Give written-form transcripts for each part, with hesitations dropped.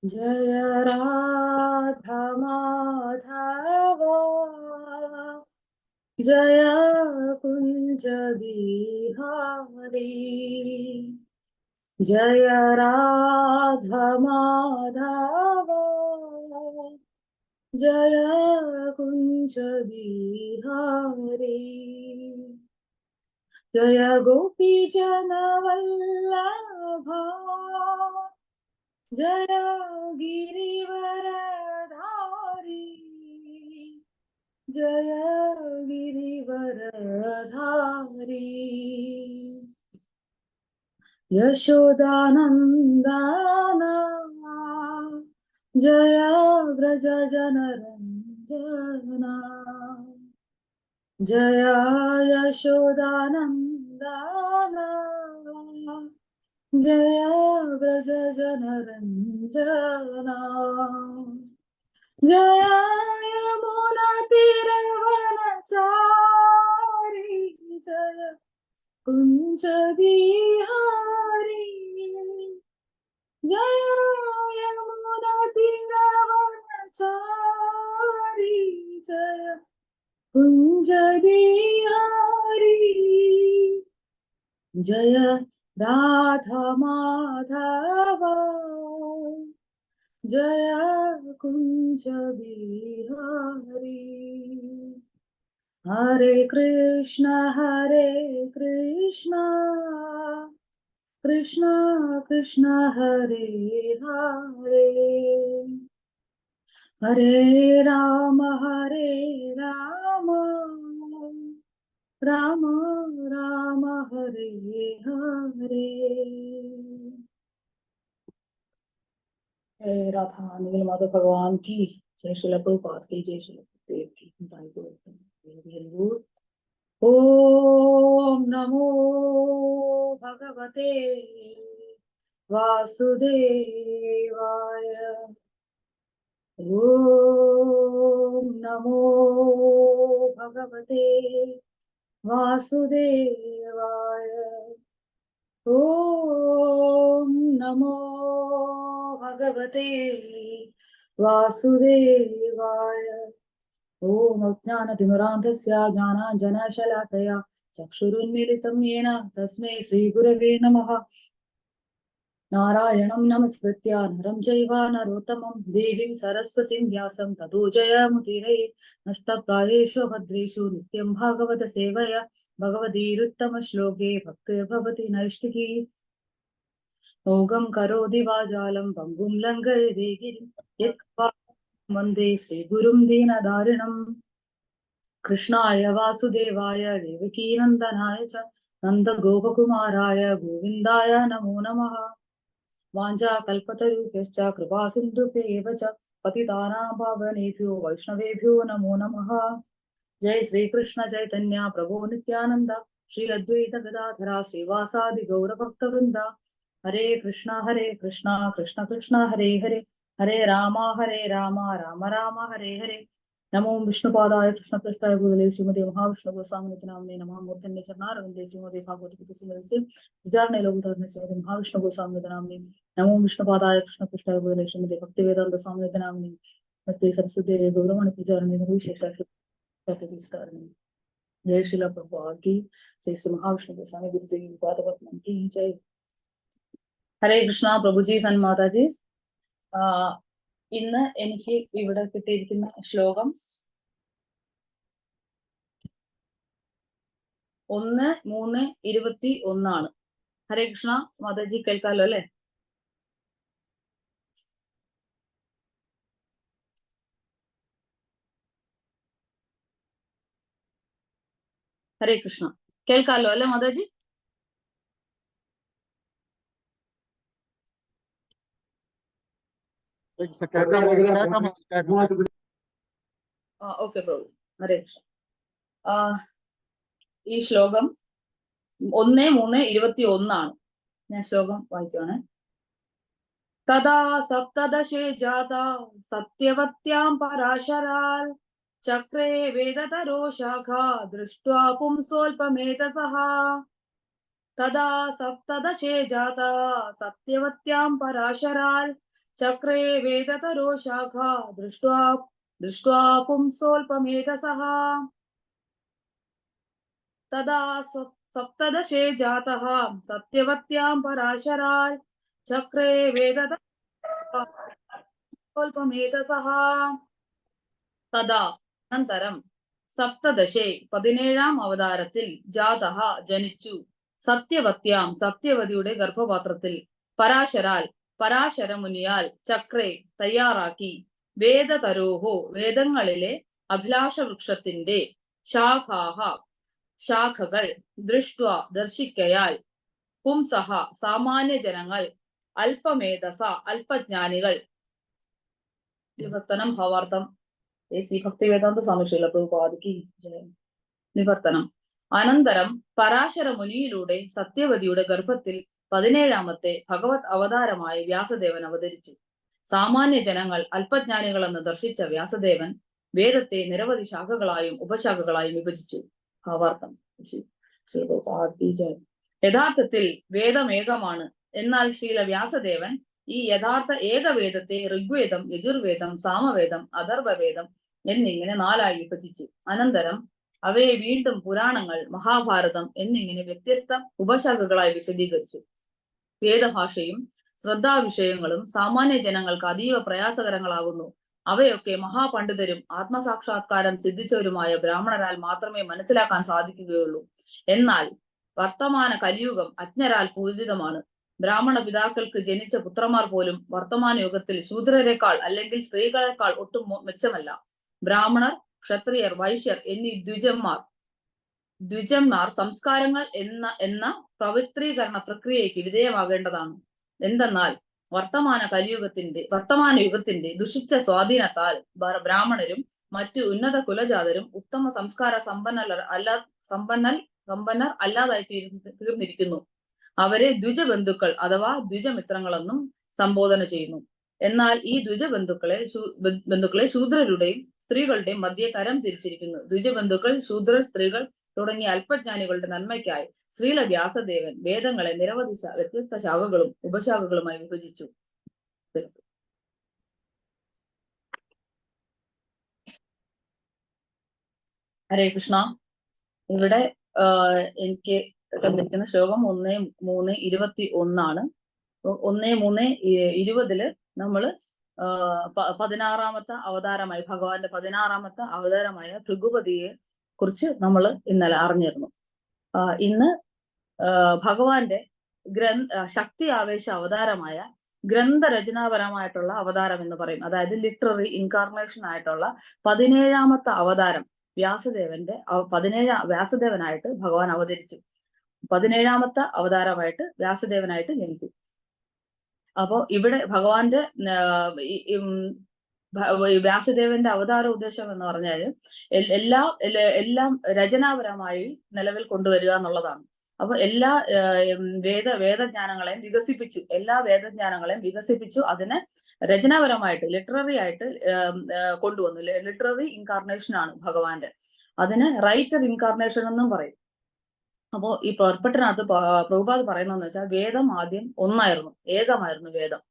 जय राधा माधव जय कुंज बिहारी। जय राधा माधव जय कुंज बिहारी। जय गोपी जन वल्लभा जय गिरिवरधारी। जय गिरिवरधारी। यशोदानंदना जय व्रज जनरंजना। जय यशोदानंदना जय व्रज जनरंजना। जय यमुना तीरवनचारी। जय कुंज बिहारी। जय यमुना तीरवनचारी। जय कुंज बिहारी। जय राधा माधव जय कुंज बिहारी। हरे कृष्ण कृष्ण कृष्ण हरे हरे। हरे राम राम राम हरे हरे। राधा नील माधव भगवान की जय। श्रील प्रभुपाद की जय। श्रील गुरुदेव की जय। ओम नमो भगवते वासुदेवाय। ओम नमो भगवते वासुदेवाय। ओम नमो भगवते वासुदेवाय। ओम अज्ञानतिमिरान्धस्य ज्ञानाञ्जनशलाकया चक्षुरुन्मीलितं येन तस्मै श्रीगुरवे नमः। नारायणं नमस्कृत्य नरं चैव नरोत्तमं देवीं सरस्वतीं व्यासं ततो जयमुदीरये। नष्टप्रायेषु भद्रेषु नित्यं भागवत सेवया भगवतीरुत्तमश्लोके भक्तिर्भवति नैष्टिकी। मोघं करोति वाचालं भङ्गुं लङ्घयते गिरिं यत्कृपातमहं वन्दे श्रीगुरुं दीनदारिणम्। कृष्णाय वासुदेवाय देवकीनन्दनाय च नन्दगोपकुमाराय गोविन्दाय नमो नमः। वाञ्छाकल्पतरुभ्यश्च कृपासिन्धुभ्येव च पतितानां पावनेभ्यो वैष्णवेभ्यो नमो नमः। जय श्रीकृष्ण चैतन्य प्रभो नित्यानन्द श्री अद्वैत गदाधर श्रीवासादि गौरभक्तवृन्द। हरे कृष्ण कृष्ण कृष्ण हरे हरे। हरे राम राम राम हरे हरे। नमो विष्णुपादाय कृष्णपृष्ठाय भूतले श्रीमते महाविष्णु गोस्वामिनिति नाम्ने नमः। मूर्धन्ये चरणारविन्दे श्रीमते भागवतगीता सुमनस्य विचारणे लघुधर्मे श्रीमते महाविष्णु गोस्वामिनिति नाम्ने नमो विष्णुपादाय कृष्णपृष्ठाय भूतले श्रीमते भक्तिवेदान्त स्वामिनिति नाम्ने नमस्ते सरस्वती गौरवाणी पूजारणे निर्विशेष जय श्रील प्रभुपाद की जय। श्री महाविष्णु गोस्वामी गुरुदेव पादपद्मं की जय। ഹരേ കൃഷ്ണ പ്രഭുജി സന്മാതാജി. ഇന്ന് എനിക്ക് ഇവിടെ കിട്ടിയിരിക്കുന്ന ശ്ലോകം 1:3:21 ഹരേ കൃഷ്ണ മാതാജി, കേൾക്കാലോ അല്ലെ? ഹരേ കൃഷ്ണ, കേൾക്കാലോ അല്ലെ മാതാജി? ഓക്കെ പ്രഭു. ഹരേ കൃഷ്ണ. ഈ ശ്ലോകം 1:3:21 ഞാൻ ശ്ലോകം വായിക്കുവാണ്. തഥാ സപ്തദശേ ജാത സത്യവത്യാം പരാശരാൽ ചക്രേ വേദതരോ ശാഖാ ദൃഷ്ട്വാ പുംസോൽപമേധസഃ. തഥാ സപ്തദശേ ജാത സത്യവത്യാം പരാശരാൽ ചക്രേ വേദതരോ ശാഖ ദൃഷ്ട്വാ പുംസോൽപമേധസഃ തദാ സപ്തദശേ ജാതഃ സത്യവത്യാം പരാശരാൽ ചക്രേ വേദതൽപമേധസഃ തദാ അനന്തരം സപ്തദശേ 17-ാം അവതാരത്തിൽ ജാതഃ ജനിച്ചു സത്യവത്യാം സത്യവതിയുടെ ഗർഭപാത്രത്തിൽ പരാശരാൽ പരാശരമുനിയാൽ ചക്രേ തയ്യാറാക്കി വേദതരോഹോ വേദങ്ങളിലെ അഭിലാഷ വൃക്ഷത്തിന്റെ ശാഖാഹ ശാഖകൾ ദൃഷ്ട്വ ദർശിക്കയാൽ പുംസഹ സാമാന്യ ജനങ്ങൾ അല്പമേധസ അല്പജ്ഞാനികൾ വിവർത്തനം ഭാവാർത്ഥം ശ്രീ ഭക്തിവേദാന്ത സ്വാമി ശ്രീല പ്രഭുപാദിക്ക് ജയം. നിവർത്തനം. അനന്തരം പരാശര മുനിയിലൂടെ സത്യവതിയുടെ ഗർഭത്തിൽ 17-ാമത്തെ ഭഗവത് അവതാരമായി വ്യാസദേവൻ അവതരിച്ചു. സാമാന്യ ജനങ്ങൾ അല്പജ്ഞാനികളെന്ന് ദർശിച്ച വ്യാസദേവൻ വേദത്തെ നിരവധി ശാഖകളായും ഉപശാഖകളായും വിഭജിച്ചു. ഭാവാർത്ഥം ശ്രീ പ്രഭുപാദിക്ക് ജയം. യഥാർത്ഥത്തിൽ വേദം ഏകമാണ്. എന്നാൽ ശ്രീല വ്യാസദേവൻ ഈ യഥാർത്ഥ ഏകവേദത്തെ ഋഗ്വേദം, യജുർവേദം, സാമവേദം, അഥർവവേദം എന്നിങ്ങനെ 4-ആയി വിഭജിച്ചു. അനന്തരം അവയെ വീണ്ടും പുരാണങ്ങൾ, മഹാഭാരതം എന്നിങ്ങനെ വ്യത്യസ്ത ഉപശാഖകളായി വിശദീകരിച്ചു. വേദഭാഷയും ശ്രദ്ധാവിഷയങ്ങളും സാമാന്യ ജനങ്ങൾക്ക് അതീവ പ്രയാസകരങ്ങളാകുന്നു. അവയൊക്കെ മഹാപണ്ഡിതരും ആത്മസാക്ഷാത്കാരം സിദ്ധിച്ചവരുമായ ബ്രാഹ്മണരാൽ മാത്രമേ മനസ്സിലാക്കാൻ സാധിക്കുകയുള്ളൂ. എന്നാൽ വർത്തമാന കലിയുഗം അജ്ഞരാൽ പൂരിതമാണ്. ബ്രാഹ്മണ പിതാക്കൾക്ക് ജനിച്ച പുത്രന്മാർ പോലും വർത്തമാന യുഗത്തിൽ ശൂദ്രരെക്കാൾ അല്ലെങ്കിൽ സ്ത്രീകളെക്കാൾ ഒട്ടും മെച്ചമല്ല. ബ്രാഹ്മണർ, ക്ഷത്രിയർ, വൈശ്യർ എന്നീ ദ്വിജന്മാർ സംസ്കാരങ്ങൾ എന്ന പവിത്രീകരണ പ്രക്രിയയ്ക്ക് വിധേയമാകേണ്ടതാണ്. എന്തെന്നാൽ വർത്തമാന യുഗത്തിന്റെ ദുഷിച്ച സ്വാധീനത്താൽ ബ്രാഹ്മണരും മറ്റു ഉന്നത കുലജാതരും ഉത്തമ സംസ്കാര സമ്പന്നർ അല്ലാതായി തീർന്നിരിക്കുന്നു. അവരെ ദ്വിജബന്ധുക്കൾ അഥവാ ദ്വിജമിത്രങ്ങളെന്നും സംബോധന ചെയ്യുന്നു. എന്നാൽ ഈ ദ്വിജബന്ധുക്കളെ ശൂദ്രരുടെയും സ്ത്രീകളുടെയും മധ്യേ തരം തിരിച്ചിരിക്കുന്നു. ദ്വിജബന്ധുക്കൾ, ശൂദ്രർ, സ്ത്രീകൾ തുടങ്ങിയ അല്പജ്ഞാനികളുടെ നന്മയ്ക്കായി ശ്രീല വ്യാസദേവൻ വേദങ്ങളെ നിരവധി വ്യത്യസ്ത ശാഖകളും ഉപശാഖകളുമായി വിഭജിച്ചു. ഹരേ കൃഷ്ണ. ഇവിടെ എനിക്ക് തന്നിരിക്കുന്ന ശ്ലോകം 1:3:21 1:3:20 നമ്മള് 16-ാമത്തെ അവതാരമായി ഭഗവാന്റെ 16-ാമത്തെ അവതാരമായ ഭൃഗുപതിയെ കുറിച്ച് നമ്മൾ ഇന്നലെ അറിഞ്ഞിരുന്നു. ഇന്ന് ഭഗവാന്റെ ശക്തി ആവേശ അവതാരമായ ഗ്രന്ഥരചനാപരമായിട്ടുള്ള അവതാരം എന്ന് പറയും. അതായത് ലിറ്റററി ഇൻകാർണേഷൻ ആയിട്ടുള്ള 17-ാമത്തെ അവതാരം വ്യാസദേവനായിട്ട് ഭഗവാൻ അവതരിച്ചു. 17-ാമത്തെ അവതാരമായിട്ട് വ്യാസദേവനായിട്ട് ജനിച്ചു. അപ്പോ ഇവിടെ ഭഗവാന്റെ വ്യാസദേവന്റെ അവതാര ഉദ്ദേശം എന്ന് പറഞ്ഞാൽ എല്ലാം രചനാപരമായി നിലവിൽ കൊണ്ടുവരിക എന്നുള്ളതാണ്. അപ്പൊ എല്ലാ വേദജ്ഞാനങ്ങളെയും വികസിപ്പിച്ചു അതിനെ രചനാപരമായിട്ട് ലിറ്റററി ആയിട്ട് കൊണ്ടുവന്നു. ലിറ്റററി ഇൻകാർണേഷൻ ആണ് ഭഗവാന്റെ. അതിന് റൈറ്റർ ഇൻകാർണേഷൻ എന്നും പറയും. അപ്പോ ഈ പുറപ്പെട്ടിനകത്ത് പ്രഭുപാദ് പറയുന്നതെന്ന് വെച്ചാൽ വേദം ആദ്യം ഒന്നായിരുന്നു, ഏകമായിരുന്നു വേദം.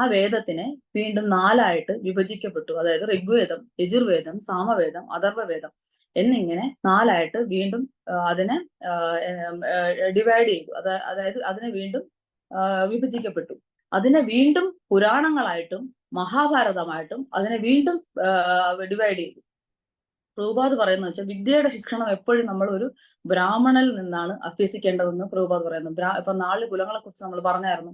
ആ വേദത്തിനെ വീണ്ടും 4-ആയിട്ട് വിഭജിക്കപ്പെട്ടു. അതായത് ഋഗ്വേദം, യജുർവേദം, സാമവേദം, അഥർവവേദം എന്നിങ്ങനെ 4-ആയിട്ട് വീണ്ടും അതിനെ ഡിവൈഡ് ചെയ്തു. അതായത് അതിനെ വീണ്ടും വിഭജിക്കപ്പെട്ടു. അതിനെ വീണ്ടും പുരാണങ്ങളായിട്ടും മഹാഭാരതമായിട്ടും അതിനെ വീണ്ടും ഡിവൈഡ് ചെയ്തു. പ്രഭുപാദ് പറയുന്നത് വെച്ചാൽ വിദ്യയുടെ ശിക്ഷണം എപ്പോഴും നമ്മൾ ഒരു ബ്രാഹ്മണനിൽ നിന്നാണ് അഭ്യസിക്കേണ്ടതെന്ന് പ്രഭുപാദ് പറയുന്നു. ഇപ്പൊ 4 കുലങ്ങളെ കുറിച്ച് നമ്മൾ പറഞ്ഞായിരുന്നു.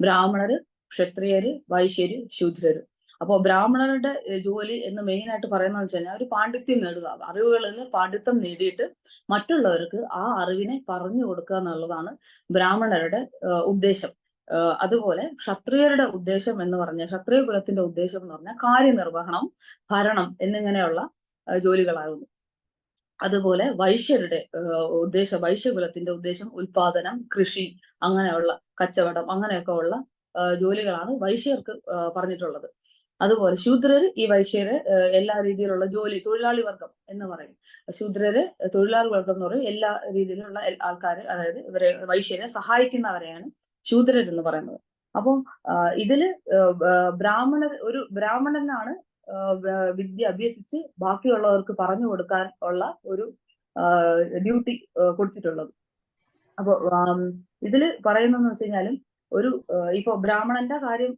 ബ്രാഹ്മണര്, ക്ഷത്രിയര്, വൈശ്യര്, ശൂദ്രര്. അപ്പൊ ബ്രാഹ്മണരുടെ ജോലി എന്ന് മെയിൻ ആയിട്ട് പറയുന്നത് വെച്ച് കഴിഞ്ഞാൽ ഒരു പാണ്ഡിത്യം നേടുക, അറിവുകളിൽ പാണ്ഡിത്യം നേടിയിട്ട് മറ്റുള്ളവർക്ക് ആ അറിവിനെ പറഞ്ഞു കൊടുക്കുക എന്നുള്ളതാണ് ബ്രാഹ്മണരുടെ ഉദ്ദേശം. അതുപോലെ ക്ഷത്രിയരുടെ ഉദ്ദേശം എന്ന് പറഞ്ഞാൽ, ക്ഷത്രിയ കുലത്തിന്റെ ഉദ്ദേശം എന്ന് പറഞ്ഞാൽ കാര്യനിർവഹണം, ഭരണം എന്നിങ്ങനെയുള്ള ജോലികളാകുന്നു. അതുപോലെ വൈശ്യകുലത്തിന്റെ ഉദ്ദേശം ഉൽപാദനം, കൃഷി, അങ്ങനെയുള്ള കച്ചവടം, അങ്ങനെയൊക്കെ ഉള്ള ജോലികളാണ് വൈശ്യർക്ക് പറഞ്ഞിട്ടുള്ളത്. അതുപോലെ ശൂദ്രര് ഈ വൈശ്യര് എല്ലാ രീതിയിലുള്ള തൊഴിലാളി വർഗം എന്ന് പറയും. ശൂദ്രര് തൊഴിലാളി വർഗം എന്ന് പറയും. എല്ലാ രീതിയിലുള്ള ആൾക്കാർ, അതായത് ഇവരെ വൈശ്യരെ സഹായിക്കുന്നവരെയാണ് ശൂദ്രരെന്ന് പറയുന്നത്. അപ്പം ഇതില് ഒരു ബ്രാഹ്മണനാണ് വിദ്യ അഭ്യസിച്ച് ബാക്കിയുള്ളവർക്ക് പറഞ്ഞു കൊടുക്കാൻ ഉള്ള ഒരു ഡ്യൂട്ടി കൊടുത്തിട്ടുള്ളത്. അപ്പൊ ഇതില് പറയുന്നതെന്ന് വെച്ച് കഴിഞ്ഞാലും ഒരു ഇപ്പൊ ബ്രാഹ്മണന്റെ കാര്യം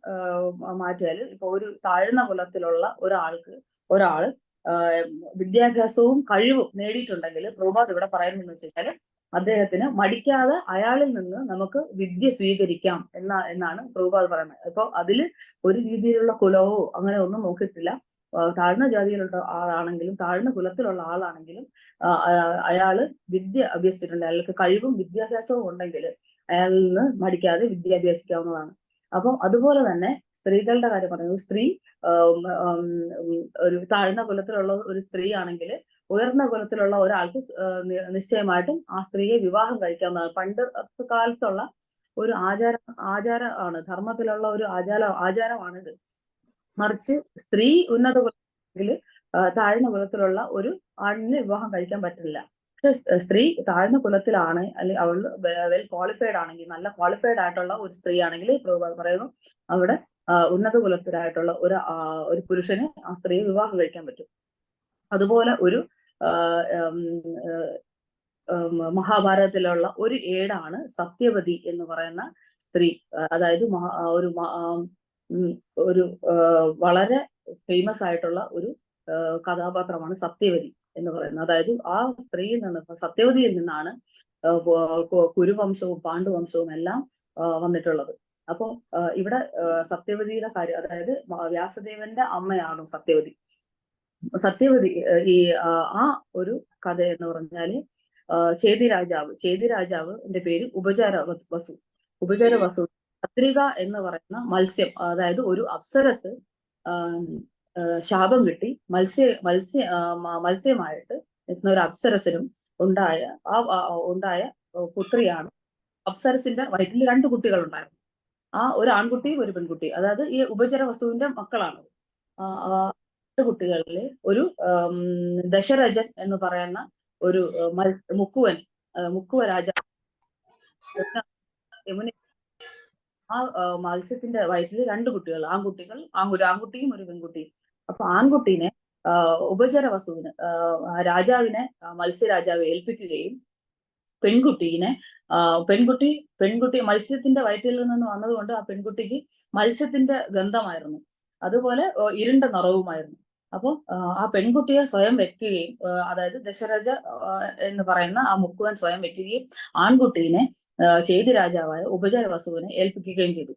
മാറ്റിയാല് ഇപ്പൊ ഒരു താഴ്ന്ന കുലത്തിലുള്ള ഒരാള് വിദ്യാഭ്യാസവും കഴിവും നേടിയിട്ടുണ്ടെങ്കിൽ പ്രഭുപാദ് ഇവിടെ പറയുന്നതെന്ന് വെച്ച് കഴിഞ്ഞാല് അദ്ദേഹത്തിന് മടിക്കാതെ അയാളിൽ നിന്ന് നമുക്ക് വിദ്യ സ്വീകരിക്കാം എന്നാണ് പ്രഭുപാദ് പറയുന്നത്. അപ്പൊ അതില് ഒരു രീതിയിലുള്ള കുലവോ അങ്ങനെ ഒന്നും നോക്കിയിട്ടില്ല. താഴ്ന്ന ജാതിയിലുള്ള ആളാണെങ്കിലും താഴ്ന്ന കുലത്തിലുള്ള ആളാണെങ്കിലും അയാള് വിദ്യ അഭ്യസിച്ചിട്ടുണ്ട്, അയാൾക്ക് കഴിവും വിദ്യാഭ്യാസവും ഉണ്ടെങ്കിൽ അയാളിൽ നിന്ന് മടിക്കാതെ വിദ്യ അഭ്യസിക്കാവുന്നതാണ്. അപ്പം അതുപോലെ തന്നെ സ്ത്രീകളുടെ കാര്യം പറയുന്നത്, സ്ത്രീ ഒരു താഴ്ന്ന കുലത്തിലുള്ള ഒരു സ്ത്രീ ആണെങ്കിൽ ഉയർന്ന കുലത്തിലുള്ള ഒരാൾക്ക് നിശ്ചയമായിട്ടും ആ സ്ത്രീയെ വിവാഹം കഴിക്കാവുന്നതാണ്. പണ്ട് കാലത്തുള്ള ഒരു ആചാരമാണ്, ധർമ്മത്തിലുള്ള ഒരു ആചാരമാണിത്. മറിച്ച് സ്ത്രീ ഉന്നത കുലത്തിൽ താഴ്ന്ന കുലത്തിലുള്ള ഒരു ആണിന് വിവാഹം കഴിക്കാൻ പറ്റില്ല. പക്ഷെ സ്ത്രീ താഴ്ന്ന കുലത്തിലാണ്, അല്ലെങ്കിൽ അവൾ വെൽ ക്വാളിഫൈഡ് ആണെങ്കിൽ, നല്ല ക്വാളിഫൈഡ് ആയിട്ടുള്ള ഒരു സ്ത്രീ ആണെങ്കിൽ പറയുന്നു അവിടെ ഉന്നത കുലത്തിലായിട്ടുള്ള ഒരു പുരുഷന് ആ സ്ത്രീയെ വിവാഹം കഴിക്കാൻ പറ്റും. അതുപോലെ ഒരു മഹാഭാരതത്തിലുള്ള ഒരു ഏടാണ് സത്യവതി എന്ന് പറയുന്ന സ്ത്രീ. അതായത് ഒരു വളരെ ഫേമസ് ആയിട്ടുള്ള ഒരു കഥാപാത്രമാണ് സത്യവതി എന്ന് പറയുന്നത്. അതായത് ആ സ്ത്രീയിൽ നിന്ന്, സത്യവതിയിൽ നിന്നാണ് കുരുവംശവും പാണ്ഡുവംശവും എല്ലാം വന്നിട്ടുള്ളത്. അപ്പൊ ഇവിടെ സത്യവതിയുടെ കാര്യം, അതായത് വ്യാസദേവന്റെ അമ്മയാണ് സത്യവതി. ഈ ആ ഒരു കഥ എന്ന് പറഞ്ഞാല് ചേതി രാജാവിന്റെ പേര് ഉപചാര വസു. പത്രിക എന്ന് പറയുന്ന മത്സ്യം, അതായത് ഒരു അപ്സരസ് ശാപം കിട്ടി മത്സ്യമായിട്ട് എത്തുന്ന ഒരു അപ്സരസിനും ഉണ്ടായ പുത്രിയാണ്. അപ്സരസിന്റെ വയറ്റിൽ 2 കുട്ടികൾ ഉണ്ടായിരുന്നു. ഒരു ആൺകുട്ടിയും ഒരു പെൺകുട്ടി, അതായത് ഈ ഉപചര വസുവിന്റെ മക്കളാണ്. കുട്ടികളില് ഒരു ദശരഥൻ എന്ന് പറയുന്ന ഒരു മുക്കുവ രാജാവ് യമുന, ആ മത്സ്യത്തിന്റെ വയറ്റിൽ 2 കുട്ടികൾ, ആൺകുട്ടിയും ഒരു പെൺകുട്ടിയും. അപ്പൊ ആൺകുട്ടീനെ ഉപചര വസുവിന് രാജാവിനെ മത്സ്യരാജാവ് ഏൽപ്പിക്കുകയും പെൺകുട്ടി മത്സ്യത്തിന്റെ വയറ്റിൽ നിന്ന് വന്നതുകൊണ്ട് ആ പെൺകുട്ടിക്ക് മത്സ്യത്തിന്റെ ഗന്ധമായിരുന്നു, അതുപോലെ ഇരുണ്ട നിറവുമായിരുന്നു. അപ്പോൾ ആ പെൺകുട്ടിയെ സ്വയം വെക്കുകയും, അതായത് ദശരഥ എന്ന് പറയുന്ന ആ മുക്കുവൻ സ്വയം വെക്കുകയും ആൺകുട്ടീനെ ചേതി രാജാവായ ഉപചര വസുവിനെ ഏൽപ്പിക്കുകയും ചെയ്തു.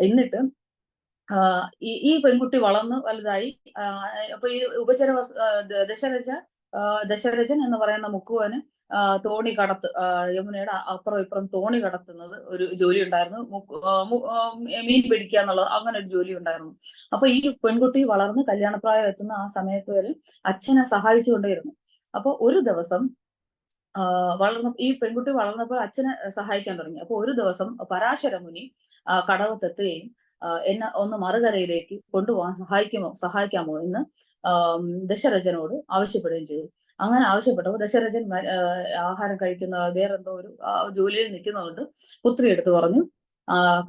എന്നിട്ട് ഈ പെൺകുട്ടി വളർന്ന് വലുതായി. അപ്പൊ ഈ ദശരഥൻ എന്ന് പറയുന്ന മുക്കുവന് തോണി യമുനയുടെ അപ്പുറം ഇപ്പുറം തോണി കടത്തുന്നത് ഒരു ജോലി ഉണ്ടായിരുന്നു. മീൻ പിടിക്കുക എന്നുള്ളത്, അങ്ങനെ ഒരു ജോലി ഉണ്ടായിരുന്നു. അപ്പൊ ഈ പെൺകുട്ടി വളർന്ന് കല്യാണപ്രായം എത്തുന്ന ആ സമയത്ത് വരെ അച്ഛനെ സഹായിച്ചുകൊണ്ടേയിരുന്നു. അപ്പൊ ഒരു ദിവസം ഈ പെൺകുട്ടി വളർന്നപ്പോൾ അച്ഛനെ സഹായിക്കാൻ തുടങ്ങി. അപ്പൊ ഒരു ദിവസം പരാശര മുനി കടവത്തെത്തുകയും എന്നെ ഒന്ന് മറുകരയിലേക്ക് കൊണ്ടുപോകാൻ സഹായിക്കാമോ എന്ന് ദശരഥനോട് ആവശ്യപ്പെടുകയും ചെയ്തു. അങ്ങനെ ആവശ്യപ്പെട്ടപ്പോൾ ദശരഥൻ ആഹാരം കഴിക്കുന്ന വേറെന്തോ ഒരു ജോലിയിൽ നിൽക്കുന്നതുകൊണ്ട് പുത്രി എടുത്തു പറഞ്ഞു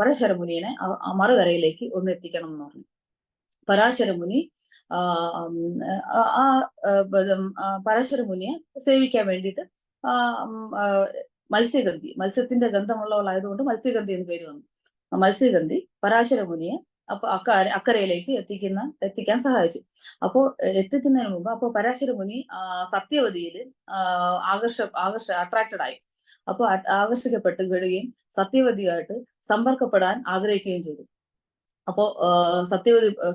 പരാശര മുനിയെ മറുകരയിലേക്ക് ഒന്ന് എത്തിക്കണം എന്ന് പറഞ്ഞു. പരാശര മുനി പരാശര മുനിയെ സേവിക്കാൻ വേണ്ടിയിട്ട് മത്സ്യത്തിന്റെ ഗന്ധമുള്ളവളായതുകൊണ്ട് മത്സ്യഗന്ധി എന്ന് പേര് വന്നു. മത്സ്യഗന്ധി പരാശര മുനിയെ അക്കരയിലേക്ക് എത്തിക്കാൻ സഹായിച്ചു. അപ്പോ എത്തിക്കുന്നതിന് മുമ്പ് പരാശര മുനി സത്യവതിയിൽ അട്രാക്റ്റഡ് ആയി. അപ്പൊ ആകർഷിക്കപ്പെട്ട് വിടുകയും സത്യവതിയായിട്ട് സമ്പർക്കപ്പെടാൻ ആഗ്രഹിക്കുകയും ചെയ്തു. അപ്പോ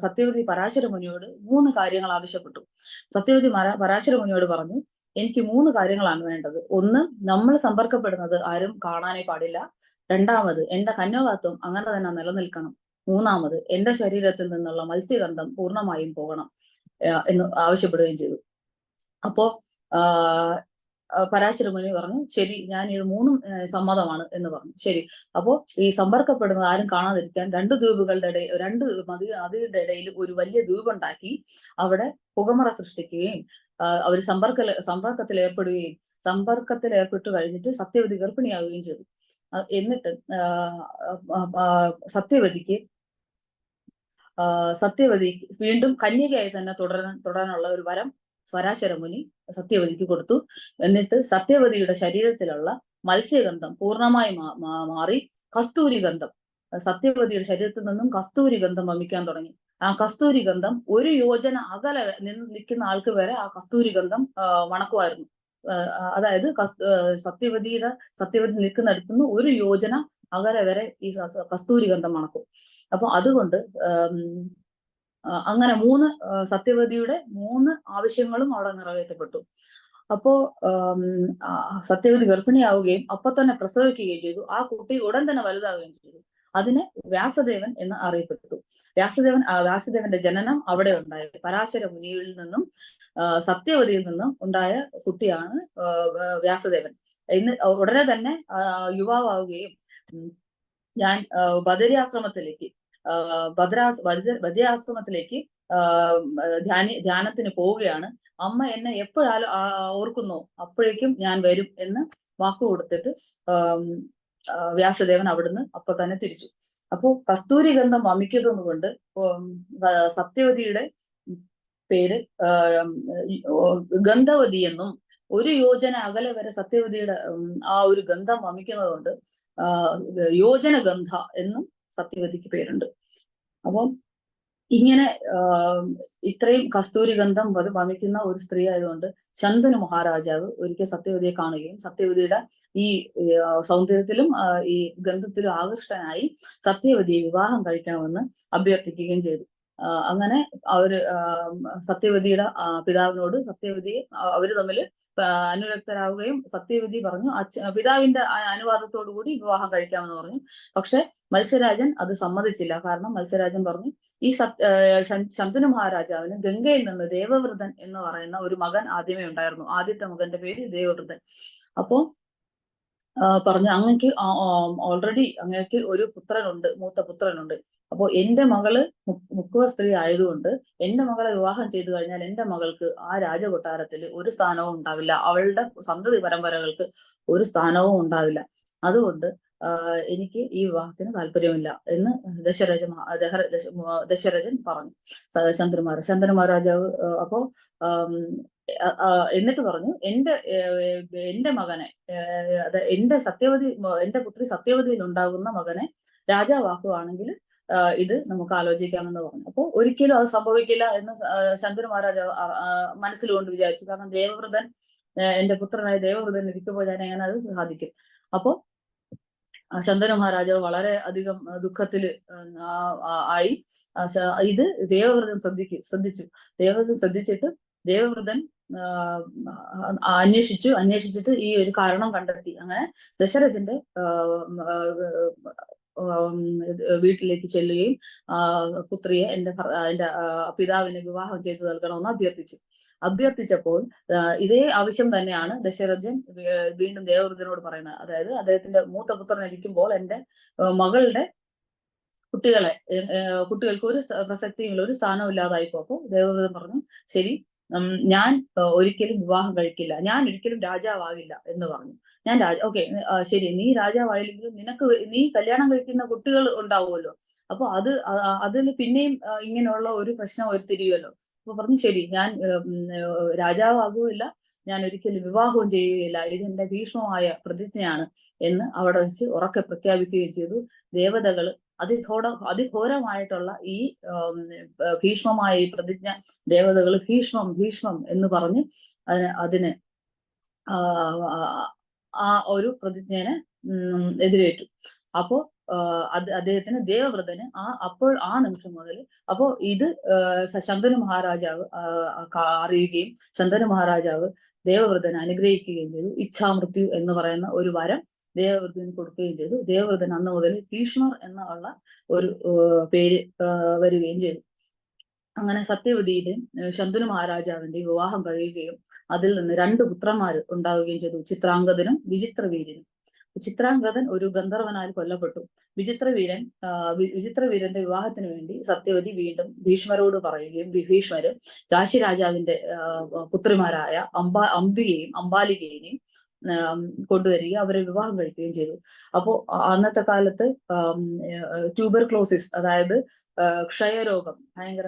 സത്യവതി പരാശര മുനിയോട് 3 കാര്യങ്ങൾ ആവശ്യപ്പെട്ടു. സത്യവതി പരാശര മുനിയോട് പറഞ്ഞു, എനിക്ക് 3 കാര്യങ്ങളാണ് വേണ്ടത്. ഒന്ന്, നമ്മൾ സമ്പർക്കപ്പെടുന്നത് ആരും കാണാനേ പാടില്ല. രണ്ടാമത്, എന്റെ കന്യകാത്വം അങ്ങനെ തന്നെ നിലനിൽക്കണം. മൂന്നാമത്, എന്റെ ശരീരത്തിൽ നിന്നുള്ള മത്സ്യഗന്ധം പൂർണ്ണമായും പോകണം എന്ന് ആവശ്യപ്പെടുകയും ചെയ്തു. അപ്പോ പരാശര മുനി പറഞ്ഞു, ശരി, ഞാൻ ഇത് 3ഉം സമ്മതമാണ് എന്ന് പറഞ്ഞു. ശരി, അപ്പോ ഈ സമ്പർക്കപ്പെടുന്നത് ആരും കാണാതിരിക്കാൻ 2 ദ്വീപുകളുടെ 2 നദികളുടെ ഇടയിൽ ഒരു വലിയ ദ്വീപുണ്ടാക്കി അവിടെ പുകമറ സൃഷ്ടിക്കുകയും അവർ സമ്പർക്കത്തിൽ ഏർപ്പെട്ട് കഴിഞ്ഞിട്ട് സത്യവതി ഗർഭിണിയാവുകയും ചെയ്തു. എന്നിട്ട് സത്യവതിക്ക് സത്യവതി വീണ്ടും കന്യകയായി തന്നെ തുടരാനുള്ള ഒരു വരം പരാശര മുനി സത്യവതിക്ക് കൊടുത്തു. എന്നിട്ട് സത്യവതിയുടെ ശരീരത്തിലുള്ള മത്സ്യഗന്ധം പൂർണ്ണമായി മാറി കസ്തൂരി ഗന്ധം, സത്യവതിയുടെ ശരീരത്തിൽ നിന്നും കസ്തൂരി ഗന്ധം വമിക്കാൻ തുടങ്ങി. ആ കസ്തൂരി ഗന്ധം 1 യോജന അകലെ നിൽക്കുന്ന ആൾക്ക് വരെ ആ കസ്തൂരി ഗന്ധം മണക്കുമായിരുന്നു. അതായത് സത്യവതി നിൽക്കുന്നിടത്തുനിന്ന് 1 യോജന അകലെ വരെ ഈ കസ്തൂരി ഗന്ധം മണക്കും. അപ്പൊ അതുകൊണ്ട് അങ്ങനെ സത്യവതിയുടെ 3 ആവശ്യങ്ങളും അവിടെ നിറവേറ്റപ്പെട്ടു. അപ്പോ സത്യവതി ഗർഭിണിയാവുകയും അപ്പൊ തന്നെ പ്രസവിക്കുകയും ചെയ്തു. ആ കുട്ടി ഉടൻ തന്നെ വലുതാവുകയും ചെയ്തു. അതിന് വ്യാസദേവൻ എന്ന് അറിയപ്പെട്ടു. വ്യാസദേവന്റെ ജനനം അവിടെ ഉണ്ടായി. പരാശര മുനിയിൽ നിന്നും സത്യവതിയിൽ നിന്നും ഉണ്ടായ കുട്ടിയാണ് വ്യാസദേവൻ. ഇന്ന് ഉടനെ തന്നെ യുവാവുകയും ഞാൻ ബദരിയാശ്രമത്തിലേക്ക് ബദരിയാശ്രമത്തിലേക്ക് ധ്യാനത്തിന് പോവുകയാണ്. അമ്മ എന്നെ എപ്പോഴാലും ഓർക്കുന്നോ അപ്പോഴേക്കും ഞാൻ വരും എന്ന് വാക്കു കൊടുത്തിട്ട് വ്യാസദേവൻ അവിടുന്ന് അപ്പൊ തന്നെ തിരിച്ചു. അപ്പോ കസ്തൂരി ഗന്ധം വമിക്കുന്നത് കൊണ്ട് സത്യവതിയുടെ പേര് ഗന്ധവതി എന്നും 1 യോജന അകലെ വരെ സത്യവതിയുടെ ആ ഒരു ഗന്ധം വമിക്കുന്നത് കൊണ്ട് യോജന ഗന്ധ എന്നും സത്യവതിക്ക് പേരുണ്ട്. അപ്പം ഇങ്ങനെ ഇത്രയും കസ്തൂരി ഗന്ധം വമിക്കുന്ന ഒരു സ്ത്രീ ആയതുകൊണ്ട് ശന്തനു മഹാരാജാവ് ഒരിക്കൽ സത്യവതിയെ കാണുകയും സത്യവതിയുടെ ഈ സൗന്ദര്യത്തിലും ഈ ഗന്ധത്തിലും ആകൃഷ്ടനായി സത്യവതിയെ വിവാഹം കഴിക്കണമെന്ന് അഭ്യർത്ഥിക്കുകയും ചെയ്തു. അങ്ങനെ സത്യവതിയുടെ പിതാവിനോട് അവര് തമ്മിൽ അനുരക്തരാവുകയും സത്യവതി പറഞ്ഞു പിതാവിന്റെ അനുവാദത്തോടു കൂടി വിവാഹം കഴിക്കാമെന്ന് പറഞ്ഞു. പക്ഷെ മത്സ്യരാജൻ അത് സമ്മതിച്ചില്ല. കാരണം മത്സ്യരാജൻ പറഞ്ഞു ഈ ശന്തനു മഹാരാജാവിന് ഗംഗയിൽ നിന്ന് ദേവവ്രതൻ എന്ന് പറയുന്ന ഒരു മകൻ ആദ്യമേ ഉണ്ടായിരുന്നു. ആദ്യത്തെ മകന്റെ പേര് ദേവവ്രതൻ. അപ്പോ പറഞ്ഞു അങ്ങക്ക് ഓൾറെഡി അങ്ങക്ക് ഒരു പുത്രനുണ്ട്, മൂത്ത പുത്രനുണ്ട്. അപ്പോ എന്റെ മകള് മുക്കുവ സ്ത്രീ ആയതുകൊണ്ട് എന്റെ മകളെ വിവാഹം ചെയ്തു കഴിഞ്ഞാൽ എന്റെ മകൾക്ക് ആ രാജകൊട്ടാരത്തിൽ ഒരു സ്ഥാനവും ഉണ്ടാവില്ല, അവളുടെ സന്തതി പരമ്പരകൾക്ക് ഒരു സ്ഥാനവും ഉണ്ടാവില്ല. അതുകൊണ്ട് എനിക്ക് ഈ വിവാഹത്തിന് താല്പര്യമില്ല എന്ന് ദശരഥൻ പറഞ്ഞു ശന്തനു മഹാരാജാവ്. അപ്പോ എന്നിട്ട് പറഞ്ഞു എന്റെ മകനെ എന്റെ പുത്രി സത്യവതിയിൽ ഉണ്ടാകുന്ന മകനെ രാജാവാക്കുവാണെങ്കിൽ ഇത് നമുക്ക് ആലോചിക്കാമെന്ന് പറഞ്ഞു. അപ്പോൾ ഒരിക്കലും അത് സംഭവിക്കില്ല എന്ന് ശന്തനു മഹാരാജാവ് മനസ്സിലുകൊണ്ട് വിചാരിച്ചു. കാരണം ദേവവ്രതൻ എന്റെ പുത്രനായ ദേവവ്രതൻ ഇരിക്കുമ്പോൾ ഞാൻ എങ്ങനെ അത് സാധിക്കും? അപ്പോ ശന്തനു മഹാരാജാവ് വളരെ അധികം ദുഃഖത്തില് ആയി. ഇത് ദേവവ്രതൻ ശ്രദ്ധിച്ചു. ദേവവ്രതൻ ശ്രദ്ധിച്ചിട്ട് ദേവവ്രതൻ അന്വേഷിച്ചിട്ട് ഈ ഒരു കാരണം കണ്ടെത്തി. അങ്ങനെ ദശരഥന്റെ വീട്ടിലേക്ക് ചെല്ലുകയും പുത്രിയെ എന്റെ പിതാവിനെ വിവാഹം ചെയ്തു നൽകണമെന്ന് അഭ്യർത്ഥിച്ചപ്പോൾ ഇതേ ആവശ്യം തന്നെയാണ് ദശരഥൻ വീണ്ടും ദേവവ്രതനോട് പറയുന്നത്. അതായത് അദ്ദേഹത്തിന്റെ മൂത്ത പുത്രൻ ഇരിക്കുമ്പോൾ എന്റെ മകളുടെ കുട്ടികൾക്ക് ഒരു പ്രസക്തിയുമില്ല, ഒരു സ്ഥാനവും ഇല്ലാതായിപ്പോ. അപ്പോൾ ദേവവ്രതൻ പറഞ്ഞു ശരി, ഞാൻ ഒരിക്കലും വിവാഹം കഴിക്കില്ല, ഞാൻ ഒരിക്കലും രാജാവാകില്ല എന്ന് പറഞ്ഞു. ഓക്കെ ശരി, നീ രാജാവായില്ലെങ്കിലും നീ കല്യാണം കഴിക്കുന്ന കുട്ടികൾ ഉണ്ടാവുമല്ലോ, അപ്പൊ അതിൽ പിന്നെയും ഇങ്ങനെയുള്ള ഒരു പ്രശ്നം ഉരുത്തിരിയുമല്ലോ. അപ്പൊ പറഞ്ഞു ശരി, ഞാൻ രാജാവാകുകയില്ല, ഞാൻ ഒരിക്കലും വിവാഹവും ചെയ്യുകയില്ല, ഇതെന്റെ ഭീഷ്മമായ പ്രതിജ്ഞയാണ് എന്ന് അവിടെ വെച്ച് ഉറക്കെ പ്രഖ്യാപിക്കുകയും ചെയ്തു. ദേവതകൾ അതിഘോരമായിട്ടുള്ള ഈ ഭീഷ്മമായ ഈ പ്രതിജ്ഞ ദേവതകൾ ഭീഷ്മം എന്ന് പറഞ്ഞ് അതിന് ആ ഒരു പ്രതിജ്ഞനെ എതിരേറ്റു. അപ്പോ അദ്ദേഹത്തിന് ദേവവ്രതന് ആ നിമിഷം മുതൽ ഇത് ശന്തനു മഹാരാജാവ് അറിയുകയും ശന്തനു മഹാരാജാവ് ദേവവ്രതനെ അനുഗ്രഹിക്കുകയും ചെയ്തു. ഇച്ഛാമൃത്യു എന്ന് പറയുന്ന ഒരു വരം ദേവവ്രതന് കൊടുക്കുകയും ചെയ്തു. ദേവവ്രതൻ അന്ന് മുതൽ ഭീഷ്മർ എന്നുള്ള ഒരു പേര് വരികയും ചെയ്തു. അങ്ങനെ സത്യവതിയിലും ശന്തനു മഹാരാജാവിന്റെ വിവാഹം കഴിയുകയും അതിൽ നിന്ന് 2 പുത്രന്മാർ ഉണ്ടാവുകയും ചെയ്തു, ചിത്രാംഗതനും വിചിത്രവീരനും. ചിത്രാംഗതൻ ഒരു ഗന്ധർവനാൽ കൊല്ലപ്പെട്ടു. വിചിത്രവീരന്റെ വിവാഹത്തിന് വേണ്ടി സത്യവതി വീണ്ടും ഭീഷ്മരോട് പറയുകയും ഭീഷ്മര് കാശി രാജാവിന്റെ പുത്രിമാരായ അംബികയെയും അംബാലികയെയും കൊണ്ടുവരികയും അവരെ വിവാഹം കഴിക്കുകയും ചെയ്തു. അപ്പോൾ അന്നത്തെ കാലത്ത് ട്യൂബർക്ലോസിസ്, അതായത് ക്ഷയരോഗം ഭയങ്കര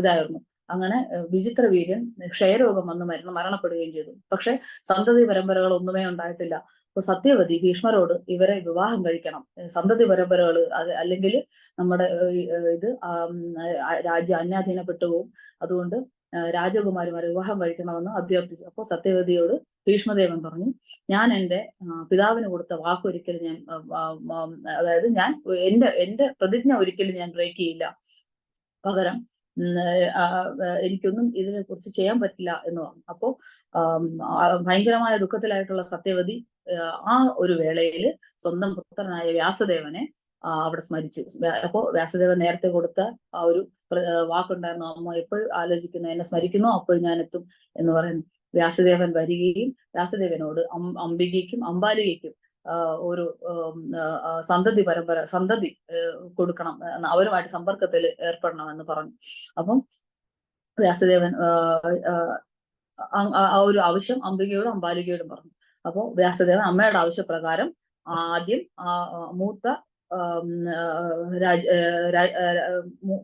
ഇതായിരുന്നു. അങ്ങനെ വിചിത്ര വീര്യൻ ക്ഷയരോഗം വന്ന് മരണപ്പെടുകയും ചെയ്തു. പക്ഷെ സന്തതി പരമ്പരകൾ ഒന്നുമേ ഉണ്ടായിട്ടില്ല. അപ്പൊ സത്യവതി ഭീഷ്മരോട് ഇവരെ വിവാഹം കഴിക്കണം, സന്തതി പരമ്പരകൾ അല്ലെങ്കിൽ നമ്മുടെ ഇത് രാജ്യം അന്യാധീനപ്പെട്ടു പോകും, അതുകൊണ്ട് രാജകുമാരിമാരെ വിവാഹം കഴിക്കണമെന്ന് അഭ്യർത്ഥിച്ചു. അപ്പോൾ സത്യവതിയോട് ഭീഷ്മദേവൻ പറഞ്ഞു, ഞാൻ എൻ്റെ പിതാവിന് കൊടുത്ത വാക്കൊരിക്കലും ഞാൻ അതായത് ഞാൻ എന്റെ പ്രതിജ്ഞ ഒരിക്കലും ഞാൻ ബ്രേക്ക് ചെയ്യില്ല, പകരം എനിക്കൊന്നും ഇതിനെ കുറിച്ച് ചെയ്യാൻ പറ്റില്ല എന്ന് പറഞ്ഞു. അപ്പോ ഭയങ്കരമായ ദുഃഖത്തിലായിട്ടുള്ള സത്യവതി ആ ഒരു വേളയിൽ സ്വന്തം പുത്രനായ വ്യാസദേവനെ അവിടെ സ്മരിച്ചു. അപ്പോ വ്യാസദേവൻ നേരത്തെ കൊടുത്ത ആ ഒരു വാക്കുണ്ടായിരുന്നു, അമ്മ എപ്പോഴും ആലോചിക്കുന്നു, എന്നെ സ്മരിക്കുന്നു, അപ്പോൾ ഞാൻ എത്തും എന്ന് പറയുന്നു. വ്യാസദേവൻ വരികയും വ്യാസദേവനോട് അംബികയ്ക്കും അംബാലികയ്ക്കും ഒരു സന്തതി കൊടുക്കണം, അവരുമായിട്ട് സമ്പർക്കത്തിൽ ഏർപ്പെടണം എന്ന് പറഞ്ഞു. അപ്പം വ്യാസദേവൻ ആ ഒരു ആവശ്യം അംബികയോടും അംബാലികയോടും പറഞ്ഞു. അപ്പോ വ്യാസദേവൻ അമ്മയുടെ ആവശ്യപ്രകാരം ആദ്യം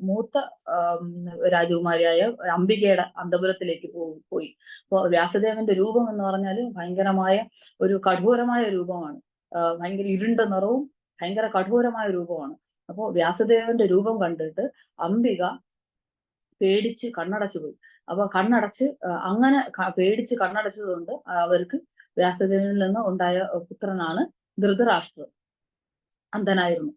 മൂത്ത രാജകുമാരിയായ അംബികയുടെ അന്തപുരത്തിലേക്ക് പോയി. അപ്പോൾ വ്യാസദേവന്റെ രൂപം എന്ന് പറഞ്ഞാൽ ഭയങ്കരമായ ഒരു കഠോരമായ രൂപമാണ്, ഭയങ്കര ഇരുണ്ട നിറവും ഭയങ്കര കഠോരമായ രൂപമാണ്. അപ്പോൾ വ്യാസദേവന്റെ രൂപം കണ്ടിട്ട് അംബിക പേടിച്ച് കണ്ണടച്ചു പോയി. അപ്പൊ അങ്ങനെ പേടിച്ച് കണ്ണടച്ചത് കൊണ്ട് അവർക്ക് വ്യാസദേവനിൽ നിന്ന് ഉണ്ടായ പുത്രനാണ് ധൃതരാഷ്ട്രർ, അന്ധനായിരുന്നു.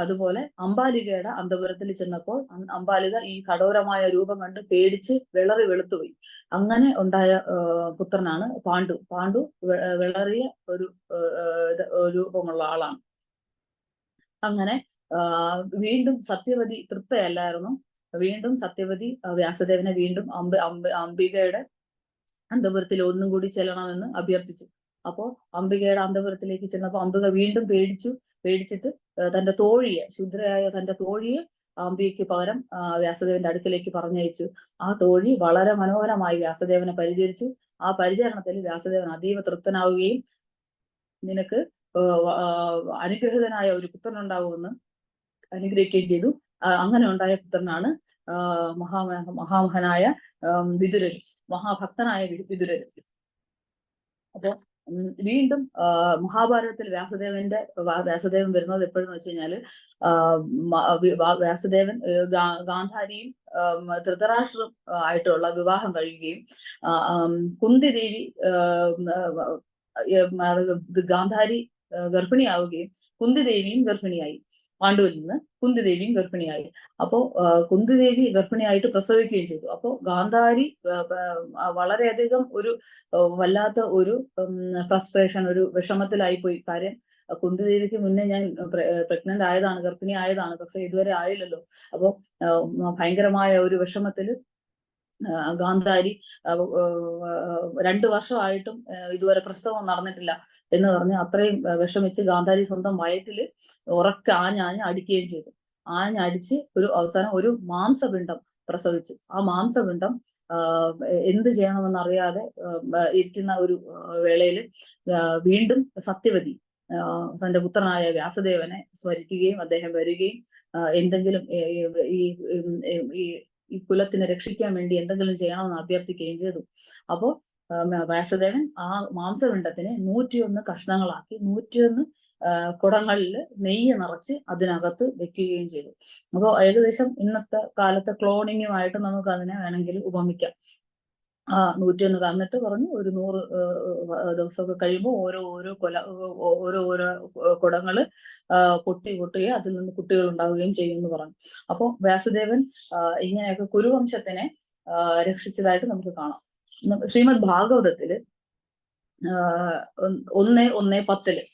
അതുപോലെ അംബാലികയുടെ അന്തപുരത്തിൽ ചെന്നപ്പോൾ അംബാലിക ഈ കഠോരമായ രൂപം കണ്ട് പേടിച്ച് വിളറി വെളുത്തുപോയി. അങ്ങനെ ഉണ്ടായ പുത്രനാണ് പാണ്ഡു. പാണ്ഡു വിളറിയ ഒരു രൂപമുള്ള ആളാണ്. അങ്ങനെ വീണ്ടും സത്യവതി തൃപ്തയല്ലായിരുന്നു. വീണ്ടും സത്യവതി വ്യാസദേവനെ വീണ്ടും അംബികയുടെ അന്തപുരത്തിൽ ഒന്നും കൂടി ചെല്ലണമെന്ന് അഭ്യർത്ഥിച്ചു. അപ്പോ അംബികയുടെ അന്തപുരത്തിലേക്ക് ചെന്നപ്പോൾ അംബിക വീണ്ടും പേടിച്ചിട്ട് തന്റെ തോഴിയെ, ശുദ്രയായ തന്റെ തോഴിയെ അംബികയ്ക്ക് പകരം വ്യാസദേവന്റെ അടുക്കലേക്ക് പറഞ്ഞയച്ചു. ആ തോഴി വളരെ മനോഹരമായി വ്യാസദേവനെ പരിചരിച്ചു. ആ പരിചരണത്തിൽ വ്യാസദേവൻ അതീവ തൃപ്തനാവുകയും നിനക്ക് അനുഗ്രഹിതനായ ഒരു പുത്രനുണ്ടാവുമെന്ന് അനുഗ്രഹിക്കുകയും ചെയ്തു. അങ്ങനെ ഉണ്ടായ പുത്രനാണ് മഹാമഹനായ വിതുരൻ, മഹാഭക്തനായ വിതുരൻ. അപ്പൊ വീണ്ടും മഹാഭാരതത്തിൽ വ്യാസദേവൻ വരുന്നത് എപ്പോഴെന്ന് വെച്ച് കഴിഞ്ഞാല് വ്യാസദേവൻ ഗാന്ധാരിയും ധൃതരാഷ്ട്രം ആയിട്ടുള്ള വിവാഹം കഴിയുകയും കുന്തി ദേവി ഗാന്ധാരി ഗർഭിണിയാവുകയും കുന്തിദേവിയും ഗർഭിണിയായി. പാണ്ഡുവിൽ നിന്ന് കുന്തിദേവിയും ഗർഭിണിയായി. അപ്പോ കുന്തിദേവി ഗർഭിണിയായിട്ട് പ്രസവിക്കുകയും ചെയ്തു. അപ്പോ ഗാന്ധാരി വളരെയധികം ഒരു വല്ലാത്ത ഒരു ഫ്രസ്ട്രേഷൻ, ഒരു വിഷമത്തിലായി പോയി. കാര്യം കുന്തിദേവിക്ക് മുന്നേ ഞാൻ പ്രഗ്നന്റ് ആയതാണ്, ഗർഭിണി ആയതാണ്, പക്ഷെ ഇതുവരെ ആയില്ലല്ലോ. അപ്പോ ഭയങ്കരമായ ഒരു വിഷമത്തില് ഗാന്ധാരി 2 വർഷമായിട്ടും ഇതുവരെ പ്രസവം നടന്നിട്ടില്ല എന്ന് പറഞ്ഞ് അത്രയും വിഷമിച്ച് ഗാന്ധാരി സ്വന്തം വയറ്റില് ഉറക്കെ ആഞ്ഞാഞ്ഞ് അടിക്കുകയും ചെയ്തു. ആഞ്ഞടിച്ച് അവസാനം ഒരു മാംസപിണ്ഡം പ്രസവിച്ചു. ആ മാംസപിണ്ഡം എന്ത് ചെയ്യണമെന്ന് അറിയാതെ ഇരിക്കുന്ന ഒരു വേളയിൽ വീണ്ടും സത്യവതി തന്റെ പുത്രനായ വ്യാസദേവനെ സ്മരിക്കുകയും അദ്ദേഹം വരികയും എന്തെങ്കിലും ഈ കുലത്തിനെ രക്ഷിക്കാൻ വേണ്ടി എന്തെങ്കിലും ചെയ്യണമെന്ന് അഭ്യർത്ഥിക്കുകയും ചെയ്തു. അപ്പോ വ്യാസദേവൻ ആ മാംസപിണ്ഡത്തിനെ 101 കഷ്ണങ്ങളാക്കി 101 കുടങ്ങളിൽ നെയ്യ് നിറച്ച് അതിനകത്ത് വെക്കുകയും ചെയ്തു. അപ്പോൾ ഏകദേശം ഇന്നത്തെ കാലത്തെ ക്ലോണിങ്ങുമായിട്ട് നമുക്ക് അതിനെ വേണമെങ്കിൽ ഉപമിക്കാം. 101 എന്നിട്ട് പറഞ്ഞു ഒരു 100 ദിവസമൊക്കെ കഴിയുമ്പോൾ ഓരോ കുടങ്ങള് പൊട്ടുകയും അതിൽ നിന്ന് കുട്ടികൾ ഉണ്ടാവുകയും ചെയ്യുമെന്ന് പറഞ്ഞു. അപ്പോൾ വ്യാസദേവൻ ഇങ്ങനെയൊക്കെ കുരുവംശത്തിനെ രക്ഷിച്ചതായിട്ട് നമുക്ക് കാണാം. ശ്രീമദ് ഭാഗവതത്തില് 1:10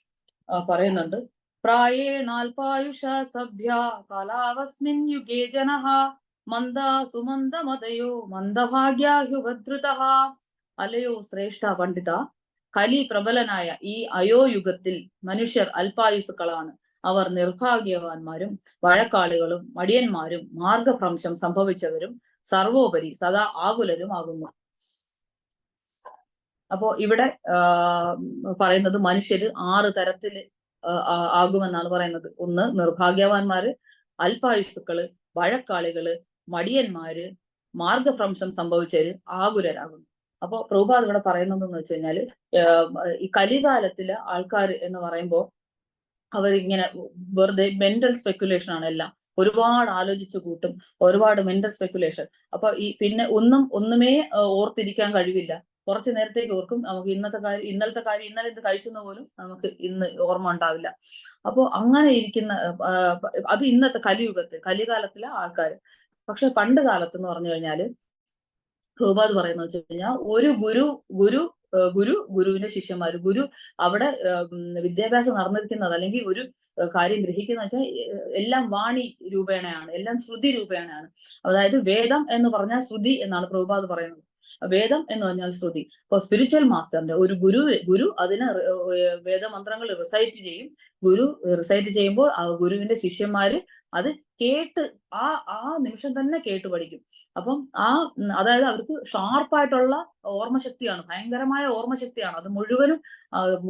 പറയുന്നുണ്ട്, പ്രായേണാൽപായുഷ സഭ്യ കാലാവസ്മിൻ യുഗേ ജനഃ സുമന്ദമതയോ മന്ദഭാഗ്യാഹ്യുപദ്രുതഃ. അലയോ ശ്രേഷ്ഠ പണ്ഡിത, കലി പ്രബലനായ ഈ അയോയുഗത്തിൽ മനുഷ്യർ അല്പായുസുക്കളാണ്. അവർ നിർഭാഗ്യവാന്മാരും വഴക്കാളികളും മടിയന്മാരും മാർഗഭ്രംശം സംഭവിച്ചവരും സർവോപരി സദാ ആകുലരും ആകുന്നു. അപ്പോ ഇവിടെ പറയുന്നത് മനുഷ്യര് 6 തരത്തില് ആകുമെന്നാണ് പറയുന്നത്. ഒന്ന് നിർഭാഗ്യവാന്മാര്, അല്പായുസ്സുക്കള്, വഴക്കാളികള്, മടിയന്മാര്, മാർഗഭ്രംശം സംഭവിച്ചവര്, ആകുലരാകുന്നു. അപ്പൊ പ്രഭുപാദ് ഇവിടെ പറയുന്നത് എന്ന് വെച്ച് കഴിഞ്ഞാല് ഈ കലികാലത്തിലെ ആൾക്കാർ എന്ന് പറയുമ്പോൾ അവരിങ്ങനെ വെറുതെ മെന്റൽ സ്പെക്കുലേഷൻ ആണ് എല്ലാം. ഒരുപാട് ആലോചിച്ചു കൂട്ടും, ഒരുപാട് മെന്റൽ സ്പെക്കുലേഷൻ. അപ്പൊ ഈ പിന്നെ ഒന്നുമേ ഓർത്തിരിക്കാൻ കഴിവില്ല. കുറച്ചു നേരത്തേക്ക് ഓർക്കും, നമുക്ക് ഇന്നലത്തെ കാര്യം ഇന്നലെ ഇത് കഴിച്ചെന്ന് പോലും നമുക്ക് ഇന്ന് ഓർമ്മ ഉണ്ടാവില്ല. അപ്പോ അങ്ങനെ ഇരിക്കുന്ന അത് ഇന്നത്തെ കലികാലത്തിലെ ആൾക്കാർ. പക്ഷെ പണ്ട് കാലത്ത് എന്ന് പറഞ്ഞു കഴിഞ്ഞാല് പ്രഭുപാദ് പറയുന്നത് വെച്ച് കഴിഞ്ഞാൽ ഒരു ഗുരു ഗുരുവിന്റെ ശിഷ്യന്മാര്, ഗുരു അവിടെ വിദ്യാഭ്യാസം നടന്നിരിക്കുന്നത് അല്ലെങ്കിൽ ഒരു കാര്യം ഗ്രഹിക്കുന്ന വെച്ചാൽ എല്ലാം വാണി രൂപേണയാണ്, എല്ലാം ശ്രുതി രൂപേണയാണ്. അതായത് വേദം എന്ന് പറഞ്ഞാൽ ശ്രുതി എന്നാണ് പ്രഭുപാദ് പറയുന്നത്. വേദം എന്ന് പറഞ്ഞാൽ ശ്രുതി. അപ്പൊ സ്പിരിച്വൽ മാസ്റ്ററിന്റെ ഒരു ഗുരു അതിന് വേദമന്ത്രങ്ങൾ റിസൈറ്റ് ചെയ്യും. ഗുരു റിസൈറ്റ് ചെയ്യുമ്പോൾ ആ ഗുരുവിന്റെ ശിഷ്യന്മാര് അത് കേട്ട് ആ നിമിഷം തന്നെ കേട്ട് പഠിക്കും. അപ്പം അതായത് അവർക്ക് ഷാർപ്പായിട്ടുള്ള ഓർമ്മശക്തിയാണ്, ഭയങ്കരമായ ഓർമ്മശക്തിയാണ്. അത് മുഴുവനും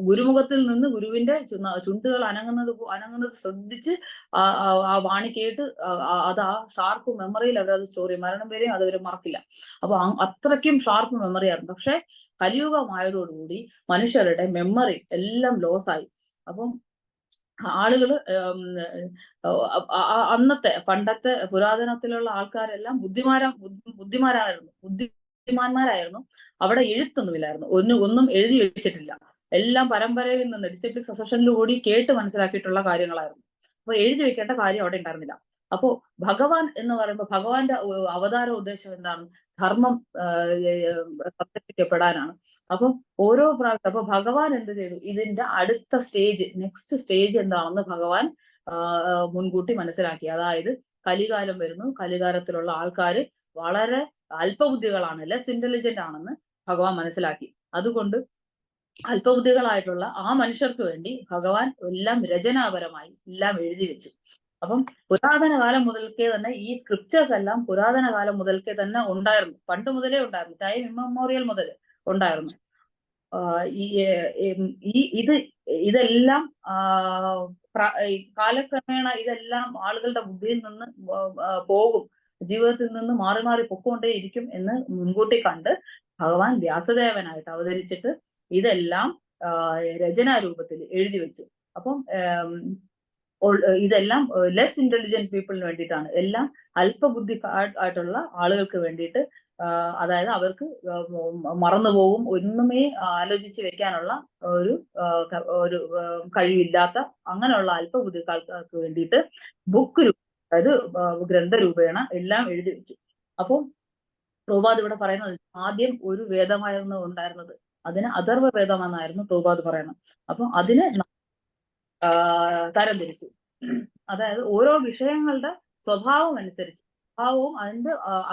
ഗുരുമുഖത്തിൽ നിന്ന് ഗുരുവിന്റെ ചുണ്ടുകൾ അനങ്ങുന്നത് ശ്രദ്ധിച്ച് ആ വാണി കേട്ട് അത് ആ ഷാർപ്പ് മെമ്മറിയിൽ അവരത് സ്റ്റോർ ചെയ്യും. മരണം വരെയും അത് അവർ മറക്കില്ല. അപ്പൊ അത്രയ്ക്കും ഷാർപ്പ് മെമ്മറി ആയിരുന്നു. പക്ഷെ കലിയുഗമായതോടുകൂടി മനുഷ്യരുടെ മെമ്മറി എല്ലാം ലോസ് ആയി. അപ്പം ആളുകള് അന്നത്തെ പണ്ടത്തെ പുരാതനത്തിലുള്ള ആൾക്കാരെല്ലാം ബുദ്ധിമാന്മാരായിരുന്നു. അവിടെ എഴുത്തൊന്നുമില്ലായിരുന്നു, ഒന്നും എഴുതി വെച്ചിട്ടില്ല. എല്ലാം പരമ്പരയിൽ നിന്ന് ഡിസിപ്ലിൻ സസഷനിലൂടെ കേട്ട് മനസ്സിലാക്കിയിട്ടുള്ള കാര്യങ്ങളായിരുന്നു. അപ്പൊ എഴുതി വെക്കേണ്ട കാര്യം അവിടെ ഉണ്ടായിരുന്നില്ല. അപ്പോ ഭഗവാൻ എന്ന് പറയുമ്പോൾ ഭഗവാന്റെ അവതാര ഉദ്ദേശം എന്താണ്? ധർമ്മം സംരക്ഷിക്കപ്പെടാനാണ്. അപ്പൊ ഓരോ പ്രാവശ്യം അപ്പൊ ഭഗവാൻ എന്ത് ചെയ്തു? ഇതിന്റെ അടുത്ത സ്റ്റേജ്, നെക്സ്റ്റ് സ്റ്റേജ് എന്താണെന്ന് ഭഗവാൻ മുൻകൂട്ടി മനസ്സിലാക്കി. അതായത് കലികാലം വരുന്നു, കലികാലത്തിലുള്ള ആൾക്കാര് വളരെ അല്പബുദ്ധികളാണ്, ലെസ് ഇന്റലിജന്റ് ആണെന്ന് ഭഗവാൻ മനസ്സിലാക്കി. അതുകൊണ്ട് അല്പബുദ്ധികളായിട്ടുള്ള ആ മനുഷ്യർക്ക് വേണ്ടി ഭഗവാൻ എല്ലാം രചനാപരമായി എല്ലാം എഴുതി വെച്ചു. അപ്പം പുരാതന കാലം മുതൽക്കേ തന്നെ ഈ സ്ക്രിപ്റ്റേഴ്സ് എല്ലാം പുരാതന കാലം മുതൽക്കേ തന്നെ ഉണ്ടായിരുന്നു, പണ്ട് മുതലേ ഉണ്ടായിരുന്നു, ടൈം ഇമ്മമോറിയൽ മുതൽ ഉണ്ടായിരുന്നു. ഇതെല്ലാം കാലക്രമേണ ഇതെല്ലാം ആളുകളുടെ ബുദ്ധിയിൽ നിന്ന് പോകും, ജീവിതത്തിൽ നിന്ന് മാറി മാറി പൊക്കൊണ്ടേ ഇരിക്കും എന്ന് മുൻകൂട്ടി കണ്ട് ഭഗവാൻ വ്യാസദേവനായിട്ട് അവതരിച്ചിട്ട് ഇതെല്ലാം രചനാരൂപത്തിൽ എഴുതി വെച്ചു. അപ്പം ഇതെല്ലാം ലെസ് ഇന്റലിജന്റ് പീപ്പിളിന് വേണ്ടിയിട്ടാണ്, എല്ലാം അല്പബുദ്ധി ആയിട്ടുള്ള ആളുകൾക്ക് വേണ്ടിയിട്ട്. അതായത് അവർക്ക് മറന്നുപോകും, ഒന്നുമേ ആലോചിച്ച് വെക്കാനുള്ള ഒരു കഴിവില്ലാത്ത അങ്ങനെയുള്ള അല്പബുദ്ധിക്കാർക്ക് വേണ്ടിയിട്ട് ബുക്ക് അതായത് ഗ്രന്ഥരൂപേണ എല്ലാം എഴുതി വെച്ചു. അപ്പോൾ പ്രഭുപാദ് ഇവിടെ പറയുന്നത് ആദ്യം ഒരു വേദമായിരുന്നു ഉണ്ടായിരുന്നത്, അതിന് അഥർവ വേദമെന്നായിരുന്നു പ്രഭുപാദ് പറയുന്നത്. അപ്പൊ അതിന് തരംതിരിച്ചു. അതായത് ഓരോ വിഷയങ്ങളുടെ സ്വഭാവം അനുസരിച്ച്, സ്വഭാവവും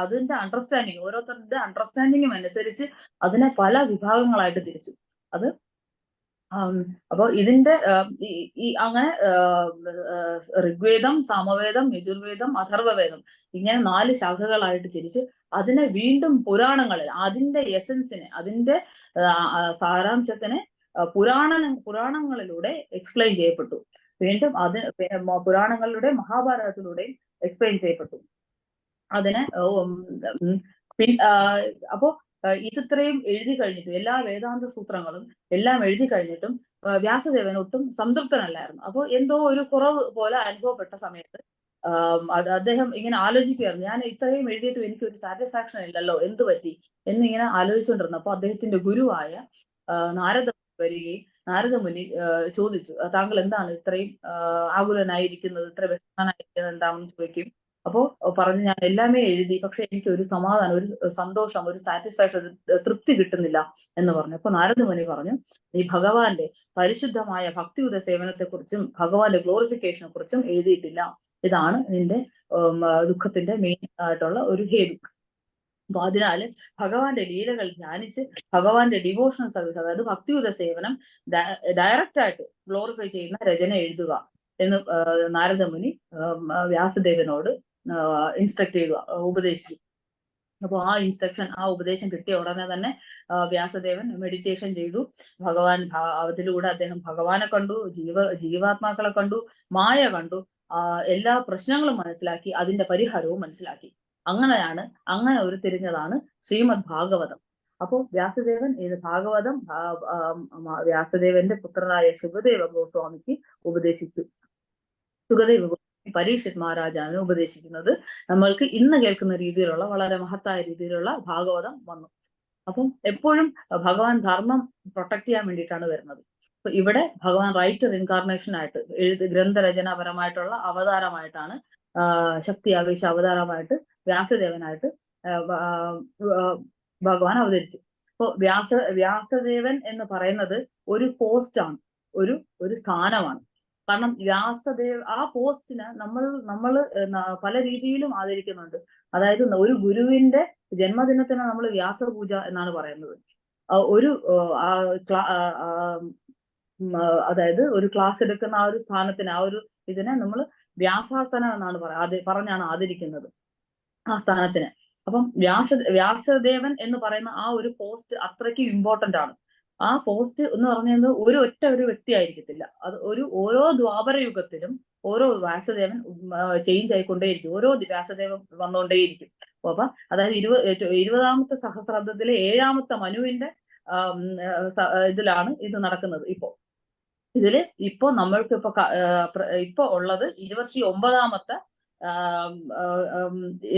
അതിന്റെ അണ്ടർസ്റ്റാൻഡിങ്, ഓരോരുത്തരുടെ അണ്ടർസ്റ്റാൻഡിങ്ങും അനുസരിച്ച് അതിനെ പല വിഭാഗങ്ങളായിട്ട് തിരിച്ചു. അത് അപ്പൊ ഇതിന്റെ അങ്ങനെ ഋഗ്വേദം, സാമവേദം, യജുർവേദം, അഥർവവേദം ഇങ്ങനെ 4 ശാഖകളായിട്ട് തിരിച്ച് അതിനെ വീണ്ടും പുരാണങ്ങളിൽ അതിന്റെ എസൻസിനെ, അതിന്റെ സാരാംശത്തിനെ പുരാണങ്ങളിലൂടെ എക്സ്പ്ലെയിൻ ചെയ്യപ്പെട്ടു. വീണ്ടും പുരാണങ്ങളിലൂടെ മഹാഭാരതത്തിലൂടെയും എക്സ്പ്ലെയിൻ ചെയ്യപ്പെട്ടു. അതിനെ അപ്പോ ഇത്രയും എഴുതി കഴിഞ്ഞിട്ടും, എല്ലാ വേദാന്ത സൂത്രങ്ങളും എല്ലാം എഴുതി കഴിഞ്ഞിട്ടും വ്യാസദേവൻ ഒട്ടും സംതൃപ്തനല്ലായിരുന്നു. അപ്പോൾ എന്തോ ഒരു കുറവ് പോലെ അനുഭവപ്പെട്ട സമയത്ത് അദ്ദേഹം ഇങ്ങനെ ആലോചിക്കുകയായിരുന്നു, ഞാൻ ഇത്രയും എഴുതിയിട്ടും എനിക്ക് ഒരു സാറ്റിസ്ഫാക്ഷൻ ഇല്ലല്ലോ, എന്ത് പറ്റി എന്നിങ്ങനെ ആലോചിച്ചുകൊണ്ടിരുന്നു. അപ്പൊ അദ്ദേഹത്തിന്റെ ഗുരുവായ നാരദ വരികയും നാരദമുനി ചോദിച്ചു, താങ്കൾ എന്താണ് ഇത്രയും ആകുലനായിരിക്കുന്നത്, ഇത്ര വിഷമനായിരിക്കുന്നത് എന്താണെന്ന് ചോദിക്കും. അപ്പോ പറഞ്ഞു, ഞാൻ എല്ലാമേ എഴുതി, പക്ഷെ എനിക്ക് ഒരു സമാധാനം, ഒരു സന്തോഷം, ഒരു സാറ്റിസ്ഫാക്ഷൻ, ഒരു തൃപ്തി കിട്ടുന്നില്ല എന്ന് പറഞ്ഞു. അപ്പൊ നാരദമുനി പറഞ്ഞു, ഈ ഭഗവാന്റെ പരിശുദ്ധമായ ഭക്തിയുത സേവനത്തെക്കുറിച്ചും ഭഗവാന്റെ ഗ്ലോറിഫിക്കേഷനെ കുറിച്ചും എഴുതിയിട്ടില്ല. ഇതാണ് നിന്റെ ദുഃഖത്തിന്റെ മെയിൻ ആയിട്ടുള്ള ഒരു ഹേതു. അപ്പൊ അതിനാല് ഭഗവാന്റെ ലീലകൾ ധ്യാനിച്ച് ഭഗവാന്റെ ഡിവോഷണൽ സർവീസ്, അതായത് ഭക്തിയുത സേവനം ഡയറക്റ്റ് ആയിട്ട് ഗ്ലോറിഫൈ ചെയ്യുന്ന രചന എഴുതുക എന്ന് നാരദമുനി വ്യാസദേവനോട് ഇൻസ്ട്രക്ട് ചെയ്യുക, ഉപദേശിച്ചു. അപ്പോൾ ആ ഇൻസ്ട്രക്ഷൻ, ആ ഉപദേശം കിട്ടിയ ഉടനെ തന്നെ വ്യാസദേവൻ മെഡിറ്റേഷൻ ചെയ്തു. അതിലൂടെ അദ്ദേഹം ഭഗവാനെ കണ്ടു, ജീവാത്മാക്കളെ കണ്ടു, മായ കണ്ടു, എല്ലാ പ്രശ്നങ്ങളും മനസ്സിലാക്കി, അതിന്റെ പരിഹാരവും മനസ്സിലാക്കി. അങ്ങനെ ഉരുത്തിരിഞ്ഞതാണ് ശ്രീമദ് ഭാഗവതം. അപ്പോൾ വ്യാസദേവൻ ഇത് ഭാഗവതം വ്യാസദേവന്റെ പുത്രനായ സുഖദേവ ഗോസ്വാമിക്ക് ഉപദേശിച്ചു. സുഖദേവ പരീക്ഷിത് മഹാരാജാവിന് ഉപദേശിക്കുന്നത് നമ്മൾക്ക് ഇന്ന് കേൾക്കുന്ന രീതിയിലുള്ള വളരെ മഹത്തായ രീതിയിലുള്ള ഭാഗവതം വന്നു. അപ്പം എപ്പോഴും ഭഗവാൻ ധർമ്മം പ്രൊട്ടക്ട് ചെയ്യാൻ വേണ്ടിയിട്ടാണ് വരുന്നത്. അപ്പൊ ഇവിടെ ഭഗവാൻ റൈറ്റ് ഇൻകാർണേഷൻ ആയിട്ട് ഗ്രന്ഥരചനാപരമായിട്ടുള്ള അവതാരമായിട്ടാണ്, ശക്തി ആവേശ അവതാരമായിട്ട് വ്യാസദേവനായിട്ട് ഭഗവാൻ അവതരിച്ചു. അപ്പോൾ വ്യാസദേവൻ എന്ന് പറയുന്നത് ഒരു പോസ്റ്റാണ്, ഒരു സ്ഥാനമാണ്. കാരണം ആ പോസ്റ്റിന് നമ്മൾ പല രീതിയിലും ആദരിക്കുന്നുണ്ട്. അതായത് ഒരു ഗുരുവിന്റെ ജന്മദിനത്തിന് നമ്മൾ വ്യാസപൂജ എന്നാണ് പറയുന്നത്. അതായത് ഒരു ക്ലാസ് എടുക്കുന്ന ആ ഒരു സ്ഥാനത്തിന്, ആ ഒരു ഇതിനെ നമ്മൾ വ്യാസാസനം എന്നാണ് പറഞ്ഞാണ് ആദരിക്കുന്നത് ആ സ്ഥാനത്തിന്. അപ്പം വ്യാസദേവൻ എന്ന് പറയുന്ന ആ ഒരു പോസ്റ്റ് അത്രയ്ക്ക് ഇമ്പോർട്ടന്റ് ആണ്. ആ പോസ്റ്റ് എന്ന് പറഞ്ഞത് ഒരു വ്യക്തി ആയിരിക്കത്തില്ല. അത് ഓരോ ദ്വാപര യുഗത്തിലും ഓരോ വ്യാസദേവൻ ചേഞ്ച് ആയിക്കൊണ്ടേയിരിക്കും. ഓരോ വ്യാസദേവൻ വന്നുകൊണ്ടേയിരിക്കും. അപ്പൊ അതായത് 20ാമത്തെ സഹസ്രാബ്ദത്തിലെ 7ാമത്തെ മനുവിന്റെ ഇതിലാണ് ഇത് നടക്കുന്നത്. ഇതില് നമ്മൾക്ക് ഇപ്പൊ ഉള്ളത് 29ാമത്തെ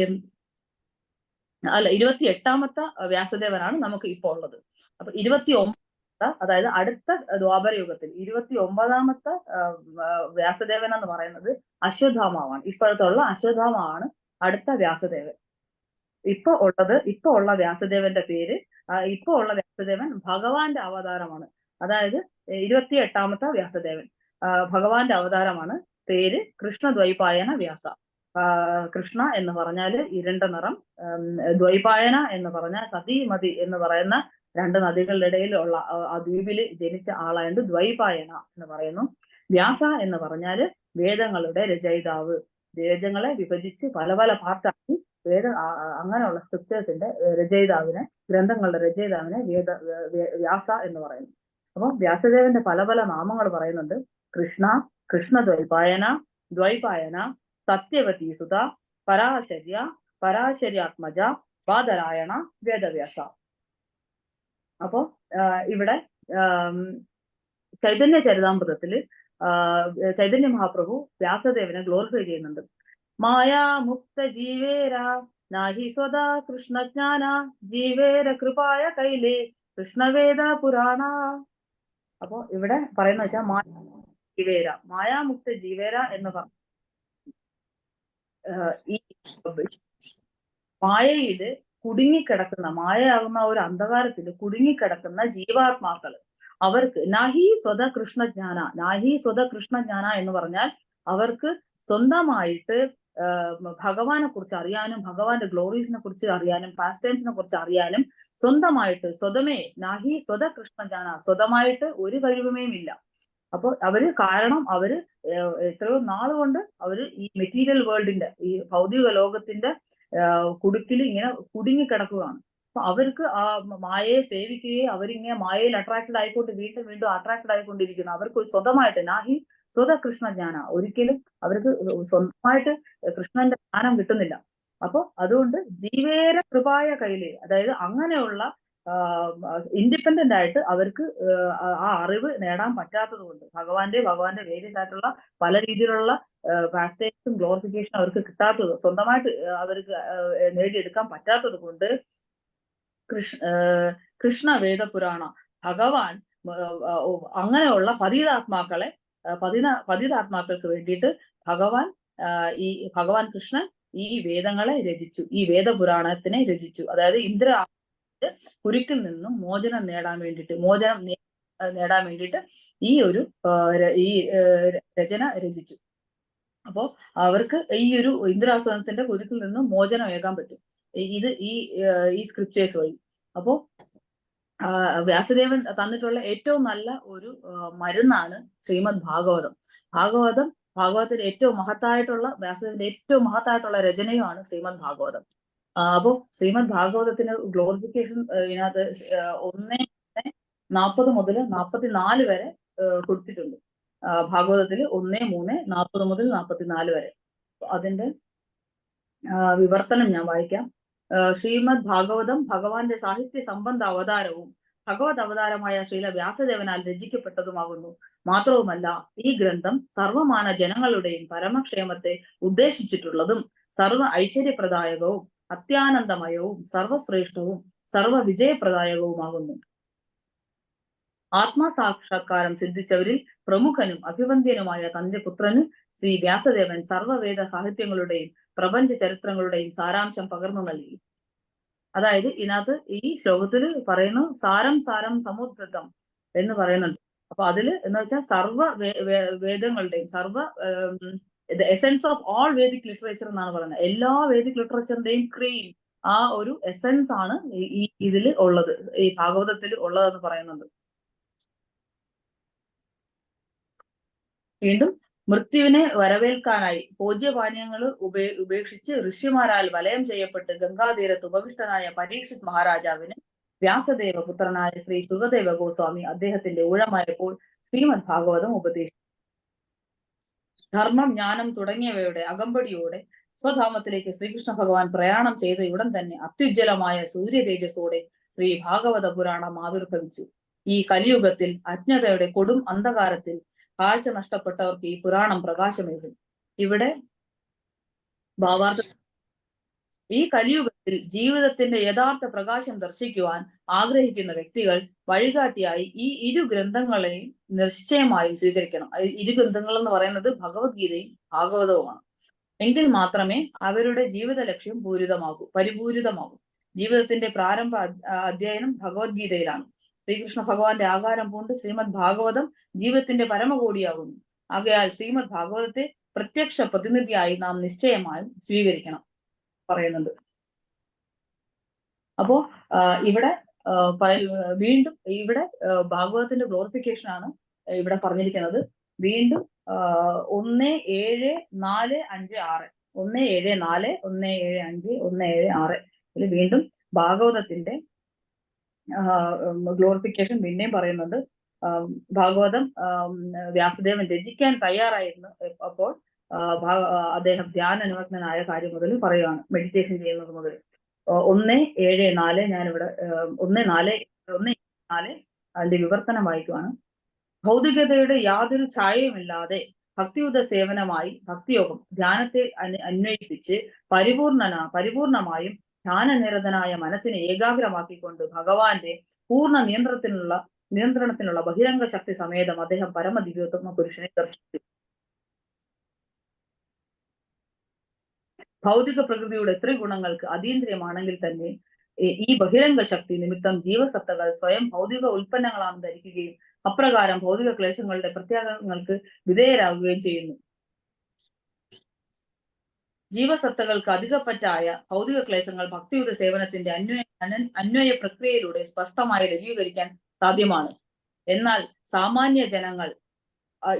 28ാമത്തെ വ്യാസദേവനാണ് നമുക്ക് ഇപ്പൊ ഉള്ളത്. അപ്പൊ 29, അതായത് അടുത്ത ദ്വാപര യുഗത്തിൽ 29ാമത്തെ വ്യാസദേവൻ എന്ന് പറയുന്നത് അശ്വത്ഥാമാവാണ്. ഇപ്പോഴത്തുള്ള അശ്വത്ഥാമാണ് അടുത്ത വ്യാസദേവൻ. ഇപ്പൊ ഉള്ള വ്യാസദേവന്റെ പേര്, ഇപ്പൊ ഉള്ള വ്യാസദേവൻ ഭഗവാന്റെ അവതാരമാണ്. അതായത് 28ാമത്തെ വ്യാസദേവൻ ഭഗവാന്റെ അവതാരമാണ്. പേര് കൃഷ്ണദ്വൈപായന വ്യാസ. കൃഷ്ണ എന്ന് പറഞ്ഞാൽ ഇരുണ്ട നിറം, ദ്വൈപായന എന്ന് പറഞ്ഞാൽ സതീമതി എന്ന് പറയുന്ന 2 നദികളുടെ ഇടയിലുള്ള ആ ദ്വീപില് ജനിച്ച ആളായത് ദ്വൈപായന എന്ന് പറയുന്നു. വ്യാസ എന്ന് പറഞ്ഞാൽ വേദങ്ങളുടെ രചയിതാവ്. വേദങ്ങളെ വിഭജിച്ച് പല പല പാർട്ടാക്കി അങ്ങനെയുള്ള സ്ക്രിപ്റ്റേഴ്സിന്റെ രചയിതാവിനെ, ഗ്രന്ഥങ്ങളുടെ രചയിതാവിനെ വ്യാസ എന്ന് പറയുന്നു. അപ്പം വ്യാസദേവന്റെ പല പല നാമങ്ങൾ പറയുന്നുണ്ട്. കൃഷ്ണ ദ്വൈപായന, സത്യവതി സുത, പരാശര്യാത്മജ, ബാദരായണ, വേദവ്യാസ. അപ്പോ ഇവിടെ ചൈതന്യ ചരിതാമൃതത്തില് ചൈതന്യ മഹാപ്രഭു വ്യാസദേവനെ ഗ്ലോറിഫൈ ചെയ്യുന്നുണ്ട്. മായാമുക്ത ജീവേര നാഹി സ്വദാ കൃഷ്ണജ്ഞാന, ജീവേര കൃപായ കൈലേ കൃഷ്ണവേദ പുരാണ. അപ്പോ ഇവിടെ പറയുന്ന വെച്ചാൽ മായാമുക്ത ജീവേര എന്ന് പറഞ്ഞു ഈ മായയില് കുടുങ്ങിക്കിടക്കുന്ന, മായയാകുന്ന ഒരു അന്ധകാരത്തില് കുടുങ്ങിക്കിടക്കുന്ന ജീവാത്മാക്കള്, അവർക്ക് നാഹി സ്വത കൃഷ്ണജ്ഞാന എന്ന് പറഞ്ഞാൽ അവർക്ക് സ്വന്തമായിട്ട് ഭഗവാനെ കുറിച്ച് അറിയാനും, ഭഗവാന്റെ ഗ്ലോറീസിനെ കുറിച്ച് അറിയാനും, പാസ്റ്റൈംസിനെ കുറിച്ച് അറിയാനും സ്വന്തമായിട്ട് നാഹി സ്വത കൃഷ്ണജ്ഞാന, സ്വന്തമായിട്ട് ഒരു കഴിവുമേയും ഇല്ല. അപ്പൊ കാരണം അവര് എത്രയോ നാളുകൊണ്ട് അവര് ഈ മെറ്റീരിയൽ വേൾഡിന്റെ, ഈ ഭൗതിക ലോകത്തിന്റെ കുടുക്കിൽ ഇങ്ങനെ കുടുങ്ങിക്കിടക്കുകയാണ്. അപ്പൊ അവർക്ക് ആ മായയെ സേവിക്കുകയും അവരിങ്ങനെ മായയിൽ അട്രാക്റ്റഡ് ആയിക്കൊണ്ട് വീണ്ടും അട്രാക്റ്റഡ് ആയിക്കൊണ്ടിരിക്കുന്നു. അവർക്ക് സ്വന്തമായിട്ട് നാഹി സ്വത കൃഷ്ണജ്ഞാന, ഒരിക്കലും അവർക്ക് സ്വന്തമായിട്ട് കൃഷ്ണന്റെ ജ്ഞാനം കിട്ടുന്നില്ല. അപ്പൊ അതുകൊണ്ട് ജീവേര കൃപായ കൈലേ, അതായത് അങ്ങനെയുള്ള ഇൻഡിപെൻഡന്റ് ആയിട്ട് അവർക്ക് ആ അറിവ് നേടാൻ പറ്റാത്തത് കൊണ്ട്, ഭഗവാന്റെ വേരിയസ് ആയിട്ടുള്ള പല രീതിയിലുള്ള പാസ്റ്റേഴ്സും ഗ്ലോറിഫിക്കേഷൻ അവർക്ക് കിട്ടാത്തത്, സ്വന്തമായിട്ട് അവർക്ക് നേടിയെടുക്കാൻ പറ്റാത്തത് കൊണ്ട് കൃഷ്ണ വേദപുരാണ, ഭഗവാൻ അങ്ങനെയുള്ള പതിതാത്മാക്കൾക്ക് വേണ്ടിയിട്ട് ഭഗവാൻ കൃഷ്ണൻ ഈ വേദങ്ങളെ രചിച്ചു, ഈ വേദപുരാണത്തിനെ രചിച്ചു. അതായത് കുരുക്കിൽ നിന്നും മോചനം നേടാൻ വേണ്ടിയിട്ട് ഈ രചന രചിച്ചു. അപ്പോ അവർക്ക് ഈ ഒരു ഇന്ദ്രാസനത്തിന്റെ കുരുക്കിൽ നിന്നും മോചനമേകാൻ പറ്റും ഈ സ്ക്രിപ്റ്റേഴ്സ് വഴി. അപ്പോ വ്യാസദേവൻ തന്നിട്ടുള്ള ഏറ്റവും നല്ല ഒരു മരുന്നാണ് ശ്രീമദ് ഭാഗവതം. ഭാഗവതത്തിൽ ഏറ്റവും മഹത്തായിട്ടുള്ള, വ്യാസദേവന്റെ ഏറ്റവും മഹത്തായിട്ടുള്ള രചനയുമാണ് ശ്രീമദ് ഭാഗവതം. അപ്പൊ ശ്രീമദ് ഭാഗവതത്തിന് ഗ്ലോറിഫിക്കേഷൻ ഇതിനകത്ത് 1:40 മുതൽ 44 വരെ കൊടുത്തിട്ടുണ്ട്. ഭാഗവതത്തിൽ 1:3:40 മുതൽ 44 വരെ. അതിന്റെ വിവർത്തനം ഞാൻ വായിക്കാം. ശ്രീമദ് ഭാഗവതം ഭഗവാന്റെ സാഹിത്യ സംബന്ധ അവതാരവും ഭഗവത് അവതാരമായ ശ്രീല വ്യാസദേവനാൽ രചിക്കപ്പെട്ടതുമാകുന്നു. മാത്രവുമല്ല, ഈ ഗ്രന്ഥം സർവമാന ജനങ്ങളുടെയും പരമക്ഷേമത്തെ ഉദ്ദേശിച്ചിട്ടുള്ളതും സർവ ഐശ്വര്യപ്രദായകവും അത്യാനന്ദമയവും സർവശ്രേഷ്ഠവും സർവവിജയപ്രദായകവുമാകുന്നു. ആത്മസാക്ഷാത്കാരം സിദ്ധിച്ചവരിൽ പ്രമുഖനും അഭിവന്ദ്യനുമായ തന്റെ പുത്രന് ശ്രീ വ്യാസദേവൻ സർവവേദ സാഹിത്യങ്ങളുടെയും പ്രപഞ്ച ചരിത്രങ്ങളുടെയും സാരാംശം പകർന്നു നൽകി. അതായത് ഇതിനകത്ത് ഈ ശ്ലോകത്തിൽ പറയുന്നു സാരം സാരം സമുദ്രതം എന്ന് പറയുന്നുണ്ട്. അപ്പൊ അതില് എന്ന് വെച്ചാൽ സർവ വേദങ്ങളുടെയും the essence of all Vedic literature എന്നാണ് പറയുന്നത്. എല്ലാ വേദിക് ലിറ്ററേച്ചറിന്റെയും ക്രീം, ആ ഒരു എസെൻസ് ആണ് ഈ ഇതില് ഉള്ളത്, ഈ ഭാഗവതത്തിൽ ഉള്ളതെന്ന് പറയുന്നുണ്ട്. വീണ്ടും മൃത്യുവിനെ വരവേൽക്കാനായി ഭോജ്യപാനീയങ്ങൾ ഉപേക്ഷിച്ച് ഋഷിമാരാൽ വലയം ചെയ്യപ്പെട്ട് ഗംഗാതീരത്ത് ഉപവിഷ്ടനായ പരീക്ഷിത് മഹാരാജാവിന് വ്യാസദേവ പുത്രനായ ശ്രീ സുഖദേവ ഗോസ്വാമി അദ്ദേഹത്തിന്റെ ഊഴമായപ്പോൾ ശ്രീമദ് ഭാഗവതം ഉപദേശിച്ചു. ധർമ്മം, ജ്ഞാനം തുടങ്ങിയവയുടെ അകമ്പടിയോടെ സ്വധാമത്തിലേക്ക് ശ്രീകൃഷ്ണ ഭഗവാൻ പ്രയാണം ചെയ്ത ഉടൻ തന്നെ അത്യുജ്വലമായ സൂര്യ തേജസ്സോടെ ശ്രീ ഭാഗവത പുരാണം ആവിർഭവിച്ചു. ഈ കലിയുഗത്തിൽ അജ്ഞതയുടെ കൊടും അന്ധകാരത്തിൽ കാഴ്ച നഷ്ടപ്പെട്ടവർക്ക് ഈ പുരാണം പ്രകാശമേകും. ഇവിടെ ഭാവാർത്ഥ ഈ കലിയുഗത്തിൽ ജീവിതത്തിന്റെ യഥാർത്ഥ പ്രകാശം ദർശിക്കുവാൻ ആഗ്രഹിക്കുന്ന വ്യക്തികൾ വഴികാട്ടിയായി ഈ ഇരു ഗ്രന്ഥങ്ങളെയും നിശ്ചയമായും സ്വീകരിക്കണം. ഇരു ഗ്രന്ഥങ്ങൾ എന്ന് പറയുന്നത് ഭഗവത്ഗീതയും ഭാഗവതവുമാണ്. എങ്കിൽ മാത്രമേ അവരുടെ ജീവിത ലക്ഷ്യം പരിപൂരിതമാകൂ. ജീവിതത്തിന്റെ പ്രാരംഭ അധ്യയനം ഭഗവത്ഗീതയിലാണ്. ശ്രീകൃഷ്ണ ഭഗവാന്റെ ആകാരം പൂണ്ട് ശ്രീമദ് ഭാഗവതം ജീവിതത്തിന്റെ പരമകോടിയാകുന്നു. ആകയാൽ ശ്രീമദ് ഭാഗവതത്തെ പ്രത്യക്ഷ പ്രതിനിധിയായി നാം നിശ്ചയമായും സ്വീകരിക്കണം പറയുന്നുണ്ട്. അപ്പോ ഇവിടെ വീണ്ടും ഇവിടെ ഭാഗവതത്തിന്റെ ഗ്ലോറിഫിക്കേഷൻ ആണ് ഇവിടെ പറഞ്ഞിരിക്കുന്നത്. വീണ്ടും 1:7:4:5:6 1:7:4 1:7:5 1:7:6 ഇതിൽ വീണ്ടും ഭാഗവതത്തിന്റെ ഗ്ലോറിഫിക്കേഷൻ പിന്നെയും പറയുന്നുണ്ട്. ഭാഗവതം വ്യാസദേവൻ രചിക്കാൻ തയ്യാറായിരുന്നു. അപ്പോൾ അദ്ദേഹം ധ്യാന നിമഗ്നനായ കാര്യം മുതൽ പറയുകയാണ്, മെഡിറ്റേഷൻ ചെയ്യുന്നത് മുതൽ. 1:7:4 ഞാനിവിടെ 1:4 അതിന്റെ വിവർത്തനം വായിക്കുവാണ്. ഭൗതികതയുടെ യാതൊരു ഛായയുമില്ലാതെ ഭക്തിയുത സേവനമായി ഭക്തിയോഗം ധ്യാനത്തെ അന്വയിപ്പിച്ച് പരിപൂർണമായും ധ്യാനനിരതനായ മനസ്സിനെ ഏകാഗ്രമാക്കിക്കൊണ്ട് ഭഗവാന്റെ പൂർണ്ണ നിയന്ത്രണത്തിനുള്ള ബഹിരംഗ ശക്തി സമേതം അദ്ദേഹം പരമദിവ്യോത്തമ പുരുഷനെ ദർശിച്ചു. ഭൗതിക പ്രകൃതിയുടെ ത്രിഗുണങ്ങൾക്ക് അതീന്ദ്രിയമാണെങ്കിൽ തന്നെ ഈ ബഹിരംഗ ശക്തി നിമിത്തം ജീവസത്തകൾ സ്വയം ഭൗതിക ഉൽപ്പന്നങ്ങളാണെന്ന് ധരിക്കുകയും അപ്രകാരം ഭൗതിക ക്ലേശങ്ങളുടെ പ്രത്യാഘാതങ്ങൾക്ക് വിധേയരാകുകയും ചെയ്യുന്നു. ജീവസത്തകൾക്ക് അധികപ്പറ്റായ ഭൗതിക ക്ലേശങ്ങൾ ഭക്തിയുത സേവനത്തിന്റെ അന്വയ പ്രക്രിയയിലൂടെ സ്പഷ്ടമായി ലഘൂകരിക്കാൻ സാധ്യമാണ്. എന്നാൽ സാമാന്യ ജനങ്ങൾ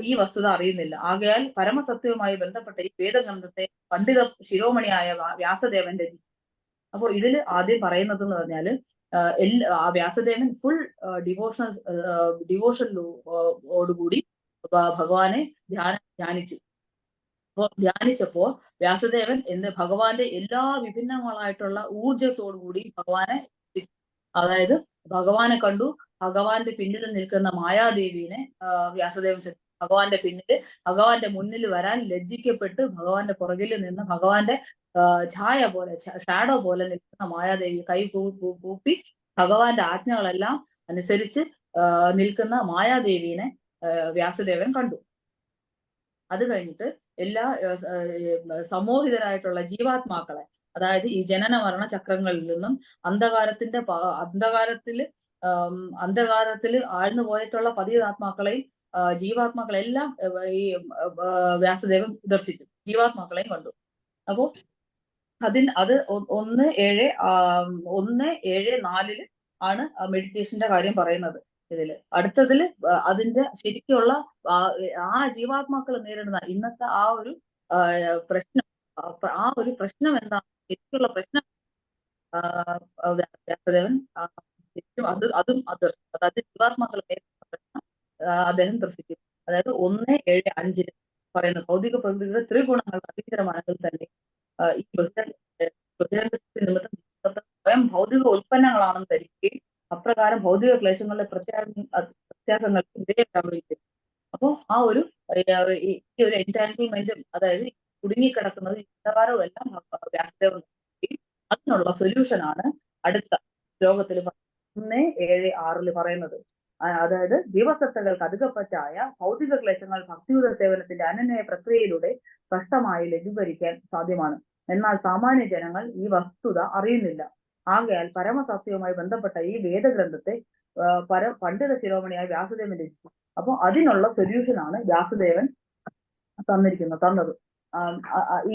ഈ വസ്തുത അറിയുന്നില്ല. ആകയാൽ പരമസത്യവുമായി ബന്ധപ്പെട്ട ഈ വേദഗ്രന്ഥത്തെ പണ്ഡിത ശിരോമണിയായ വ്യാസദേവൻ രചിച്ചു. അപ്പോൾ ഇതിൽ ആദ്യം പറയുന്നത് എന്ന് പറഞ്ഞാല് വ്യാസദേവൻ ഫുൾ ഡിവോഷനോടുകൂടി ഭഗവാനെ ധ്യാനിച്ചു. അപ്പോൾ ധ്യാനിച്ചപ്പോ വ്യാസദേവൻ ഭഗവാന്റെ എല്ലാ വിഭിന്നങ്ങളായിട്ടുള്ള ഊർജത്തോടുകൂടി ഭഗവാനെ, അതായത് ഭഗവാനെ കണ്ടു. ഭഗവാന്റെ പിന്നിൽ നിൽക്കുന്ന മായാദേവിനെ വ്യാസദേവൻ ഭഗവാന്റെ മുന്നിൽ വരാൻ ലജ്ജിക്കപ്പെട്ട് ഭഗവാന്റെ പുറകിൽ നിന്ന് ഭഗവാന്റെ ഛായ പോലെ, ഷാഡോ പോലെ നിൽക്കുന്ന മായാദേവി കൈ കൂപ്പി ഭഗവാന്റെ ആജ്ഞകളെല്ലാം അനുസരിച്ച് നിൽക്കുന്ന മായാദേവിനെ വ്യാസദേവൻ കണ്ടു. അത് കഴിഞ്ഞിട്ട് എല്ലാ സമോഹിതരായിട്ടുള്ള ജീവാത്മാക്കളെ, അതായത് ഈ ജനന മരണ ചക്രങ്ങളിൽ നിന്നും അന്ധകാരത്തിൽ ആഴ്ന്നു പോയിട്ടുള്ള പതിതാത്മാക്കളെയും ജീവാത്മാക്കളെല്ലാം ഈ വ്യാസദേവൻ ദർശിച്ചു, ജീവാത്മാക്കളെയും കണ്ടു. അപ്പോ അത് 1:7:4 ആണ് മെഡിറ്റേഷന്റെ കാര്യം പറയുന്നത്. ഇതില് അടുത്തതില് അതിന്റെ ശരിക്കുള്ള ആ ജീവാത്മാക്കൾ നേരിടുന്ന ഇന്നത്തെ ആ ഒരു പ്രശ്നം എന്താണ്, ശരിക്കുള്ള പ്രശ്നം വ്യാസദേവൻ അതും അതായത് ജീവാത്മാക്കളെ അദ്ദേഹം ദർശിക്കുന്നു. അതായത് 1:7:5 പറയുന്ന ഭൗതിക പ്രകൃതിയുടെ ത്രിഗുണങ്ങൾ അതീതരമാണെങ്കിൽ തന്നെ ഈ ബഹിരംഗ നിമിത്തം സ്വയം ഭൗതിക ഉൽപ്പന്നങ്ങളാണെന്ന് ധരിക്കുകയും അപ്രകാരം ഭൗതിക ക്ലേശങ്ങളുടെ പ്രത്യാഗങ്ങൾക്ക് വിധേയരാകുകയും ചെയ്യും. അപ്പൊ ആ ഒരു ഈ ഒരു എൻറ്റാങ്കിൾമെന്റും അതായത് കുടുങ്ങിക്കിടക്കുന്നത് ഇപ്രകാരവും എല്ലാം വ്യാസദേവൻ അതിനുള്ള സൊല്യൂഷനാണ് അടുത്ത ശ്ലോകത്തിൽ 1:7:6 പറയുന്നത്. അതായത് ജീവസത്തകൾക്ക് അധികപ്പറ്റായ ഭൗതിക ക്ലേശങ്ങൾ ഭക്തിയുത സേവനത്തിന്റെ അനന്യ പ്രക്രിയയിലൂടെ സ്പഷ്ടമായി ലഘൂകരിക്കാൻ സാധ്യമാണ്. എന്നാൽ സാമാന്യ ജനങ്ങൾ ഈ വസ്തുത അറിയുന്നില്ല. ആകയാൽ പരമസത്യവുമായി ബന്ധപ്പെട്ട ഈ വേദഗ്രന്ഥത്തെ പണ്ഡിത ശിരോമണിയായ വ്യാസദേവൻ രചിച്ചു. അപ്പോൾ അതിനുള്ള സൊല്യൂഷനാണ് വ്യാസദേവൻ തന്നത്.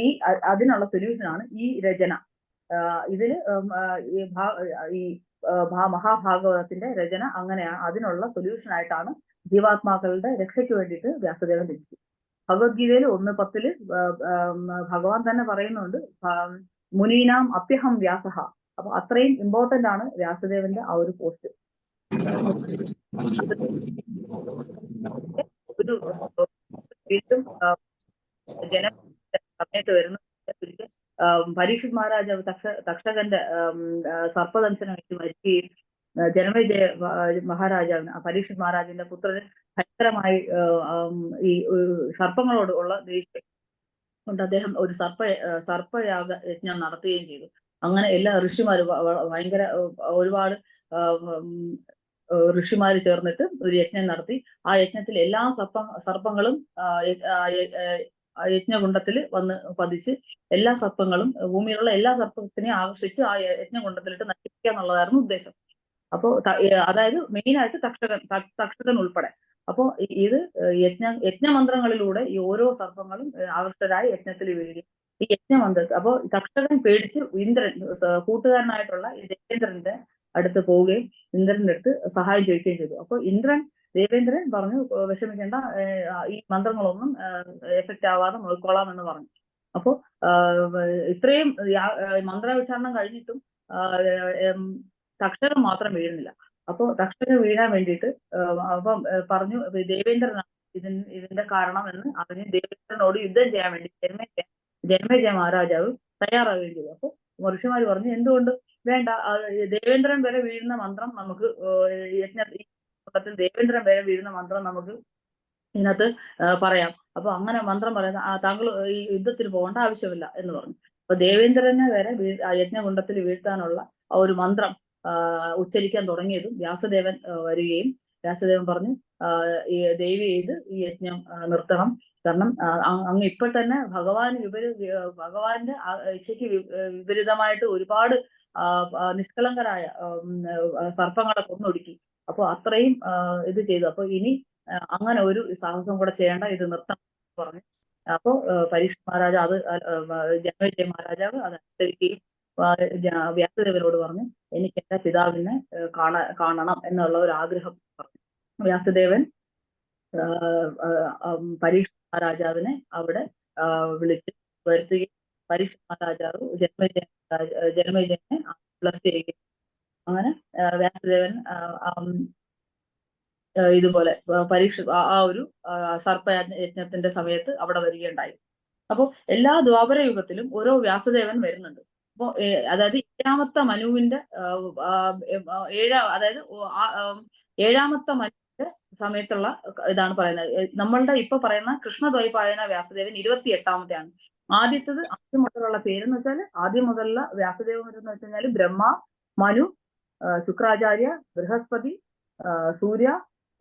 ഈ അതിനുള്ള സൊല്യൂഷനാണ് ഈ രചന. ഇതില് ഈ മഹാഭാഗവതത്തിന്റെ രചന അങ്ങനെയാണ്. അതിനുള്ള സൊല്യൂഷൻ ആയിട്ടാണ് ജീവാത്മാക്കളുടെ രക്ഷയ്ക്ക് വേണ്ടിയിട്ട് വ്യാസദേവൻ രചിച്ചു. ഭഗവത്ഗീതയിൽ 1:10 ഭഗവാൻ തന്നെ പറയുന്നുണ്ട്, മുനീനാം അപ്യഹം വ്യാസഹ. അപ്പൊ അത്രയും ഇമ്പോർട്ടന്റ് ആണ് വ്യാസദേവന്റെ ആ ഒരു പോസ്റ്റ്. ഒരു വീണ്ടും ജന സമയത്ത് വരുന്ന പരീക്ഷിത് മഹാരാജാവ് തക്ഷകന്റെ സർപ്പദംശനമായിട്ട് മരിക്കുകയും ജനമേജയ മഹാരാജാവിന് പരീക്ഷിത് മഹാരാജാവിന്റെ പുത്രന് ഭയങ്കരമായി ഈ സർപ്പങ്ങളോട് ഉള്ള ദേഷ്യം കൊണ്ട് അദ്ദേഹം ഒരു സർപ്പയാഗ യജ്ഞം നടത്തുകയും ചെയ്തു. അങ്ങനെ എല്ലാ ഋഷിമാരും ഭയങ്കര ഒരുപാട് ഋഷിമാര് ചേർന്നിട്ട് ഒരു യജ്ഞം നടത്തി. ആ യജ്ഞത്തിൽ എല്ലാ സർപ്പങ്ങളും യജ്ഞകുണ്ടത്തിൽ വന്ന് പതിച്ച് എല്ലാ സർപ്പങ്ങളും ഭൂമിയിലുള്ള എല്ലാ സർപ്പത്തിനെയും ആകർഷിച്ച് ആ യജ്ഞകുണ്ടത്തിലിട്ട് നശിപ്പിക്കുക എന്നുള്ളതായിരുന്നു ഉദ്ദേശം. അപ്പോ അതായത് മെയിൻ ആയിട്ട് തക്ഷകൻ ഉൾപ്പെടെ. അപ്പോ ഇത് യജ്ഞമന്ത്രങ്ങളിലൂടെ ഈ ഓരോ സർപ്പങ്ങളും ആകർഷ്ടരായി യജ്ഞത്തിൽ വീഴുകയും ഈ യജ്ഞമന്ത്രത്തിൽ അപ്പോ തക്ഷകൻ പേടിച്ച് ഇന്ദ്രൻ കൂട്ടുകാരനായിട്ടുള്ള ദേവേന്ദ്രന്റെ അടുത്ത് പോവുകയും ഇന്ദ്രന്റെ അടുത്ത് സഹായം ചോദിക്കുകയും ചെയ്തു. അപ്പൊ ദേവേന്ദ്രൻ പറഞ്ഞു, വിഷമിക്കേണ്ട, ഈ മന്ത്രങ്ങളൊന്നും എഫക്റ്റ് ആവാതെ നോക്കിക്കോളാം എന്ന് പറഞ്ഞു. അപ്പോ ഇത്രയും മന്ത്രോച്ചാരണം കഴിഞ്ഞിട്ടും തക്ഷകൻ മാത്രം വീഴുന്നില്ല. അപ്പോ തക്ഷകൻ വീഴാൻ വേണ്ടിയിട്ട് അപ്പം പറഞ്ഞു ദേവേന്ദ്രനാണ് ഇതിന്റെ കാരണം എന്ന് അറിഞ്ഞ് ദേവേന്ദ്രനോട് യുദ്ധം ചെയ്യാൻ വേണ്ടി ജനമേജയ മഹാരാജാവ് തയ്യാറാവുകയും ചെയ്തു. അപ്പൊ ഋഷിമാര് പറഞ്ഞു, എന്തുകൊണ്ട് വേണ്ട, ദേവേന്ദ്രൻ വരെ വീഴുന്ന മന്ത്രം നമുക്ക് ദേവേന്ദ്രൻ വരെ വീഴുന്ന മന്ത്രം നമുക്ക് ഇതിനകത്ത് പറയാം. അപ്പൊ അങ്ങനെ മന്ത്രം പറയുന്ന താങ്കൾ ഈ യുദ്ധത്തിൽ പോകേണ്ട ആവശ്യമില്ല എന്ന് പറഞ്ഞു. അപ്പൊ ദേവേന്ദ്രനെ വരെ യജ്ഞകുണ്ടത്തിൽ വീഴ്ത്താനുള്ള ആ ഒരു മന്ത്രം ഉച്ചരിക്കാൻ തുടങ്ങിയതും വ്യാസദേവൻ വരികയും വ്യാസദേവൻ പറഞ്ഞു, ദേവി ചെയ്ത് ഈ യജ്ഞം നിർത്തണം. കാരണം അങ്ങ് ഇപ്പോൾ തന്നെ ഭഗവാന്റെ ഇച്ഛയ്ക്ക് വിപരീതമായിട്ട് ഒരുപാട് നിഷ്കളങ്കരായ സർപ്പങ്ങളെ കൊന്നൊടുക്കി. അപ്പൊ അത്രയും ഇത് ചെയ്തു. അപ്പൊ ഇനി അങ്ങനെ ഒരു സാഹസം കൂടെ ചെയ്യേണ്ട, ഇത് നിർത്തണം പറഞ്ഞു. അപ്പോ പരീക്ഷിത് മഹാരാജാവ് ജനമേജയ മഹാരാജാവ് അത് അനുസരിക്കുകയും വ്യാസദേവനോട് പറഞ്ഞു, എനിക്ക് എന്റെ പിതാവിനെ കാണണം എന്നുള്ള ഒരു ആഗ്രഹം പറഞ്ഞു. വ്യാസദേവൻ പരീക്ഷിത് മഹാരാജാവിനെ അവിടെ വിളിച്ച് വരുത്തുകയും പരീക്ഷിത് മഹാരാജാവ് ജനമേജയനെ ബ്ലസ് ചെയ്യുകയും അങ്ങനെ വ്യാസദേവൻ ഇതുപോലെ ആ ഒരു സർപ്പയജ്ഞത്തിന്റെ സമയത്ത് അവിടെ വരികയുണ്ടായി. അപ്പോ എല്ലാ ദ്വാപര യുഗത്തിലും ഓരോ വ്യാസദേവൻ വരുന്നുണ്ട്. അപ്പോ അതായത് ഏഴാമത്തെ മനുവിന്റെ ഏഴാമത്തെ മനുവിന്റെ സമയത്തുള്ള ഇതാണ് പറയുന്നത്. നമ്മളുടെ ഇപ്പൊ പറയുന്ന കൃഷ്ണദ്വൈപായന വ്യാസദേവൻ 28ാമത്തെയാണ്. ആദ്യം മുതലുള്ള പേരെന്ന് വെച്ചാൽ ആദ്യം മുതലുള്ള വ്യാസദേവൻ എന്ന് വെച്ച് കഴിഞ്ഞാൽ ബ്രഹ്മ, മനു, ശുക്രാചാര്യ, ബൃഹസ്പതി, സൂര്യ,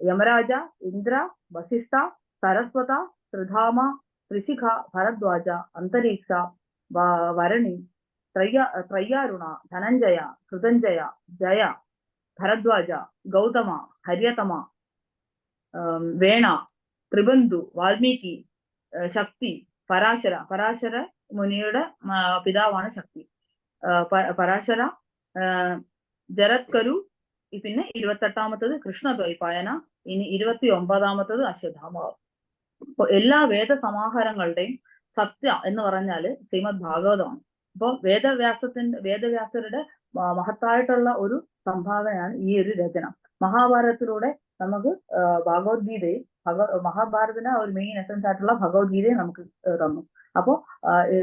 യമരാജ, ഇന്ദ്ര, വസിഷ്ഠ, സരസ്വത, ത്രിധാമ, ത്രിശിഖ, ഭരദ്വാജ, അന്തരീക്ഷ, വരണി, ത്രയ്യാരുണ, ധനഞ്ജയ, കൃതഞ്ജയ, ജയ, ഭരദ്വാജ, ഗൗതമ, ഹര്യതമ, വേണ, ത്രിബന്ധു, വാൽമീകി, ശക്തി, പരാശര മുനിയുടെ പിതാവാണ് ശക്തി, പരാശര, ജരത്കരു, പിന്നെ 28ാമത്തത് കൃഷ്ണദ്വൈപായന, ഇനി 29ാമത്തത് അശ്വത്ഥാമാവ്. അപ്പൊ എല്ലാ വേദസമാഹാരങ്ങളുടെയും സത്യ എന്ന് പറഞ്ഞാല് ശ്രീമദ് ഭാഗവതമാണ്. അപ്പൊ വേദവ്യാസരുടെ മഹത്തായിട്ടുള്ള ഒരു സംഭാവനയാണ് ഈ ഒരു രചന. മഹാഭാരതത്തിലൂടെ നമുക്ക് ഭഗവത്ഗീതയും മഹാഭാരതത്തിന് ഒരു മെയിൻ എസൻസ് ആയിട്ടുള്ള ഭഗവത്ഗീതയും നമുക്ക് തന്നു. അപ്പോ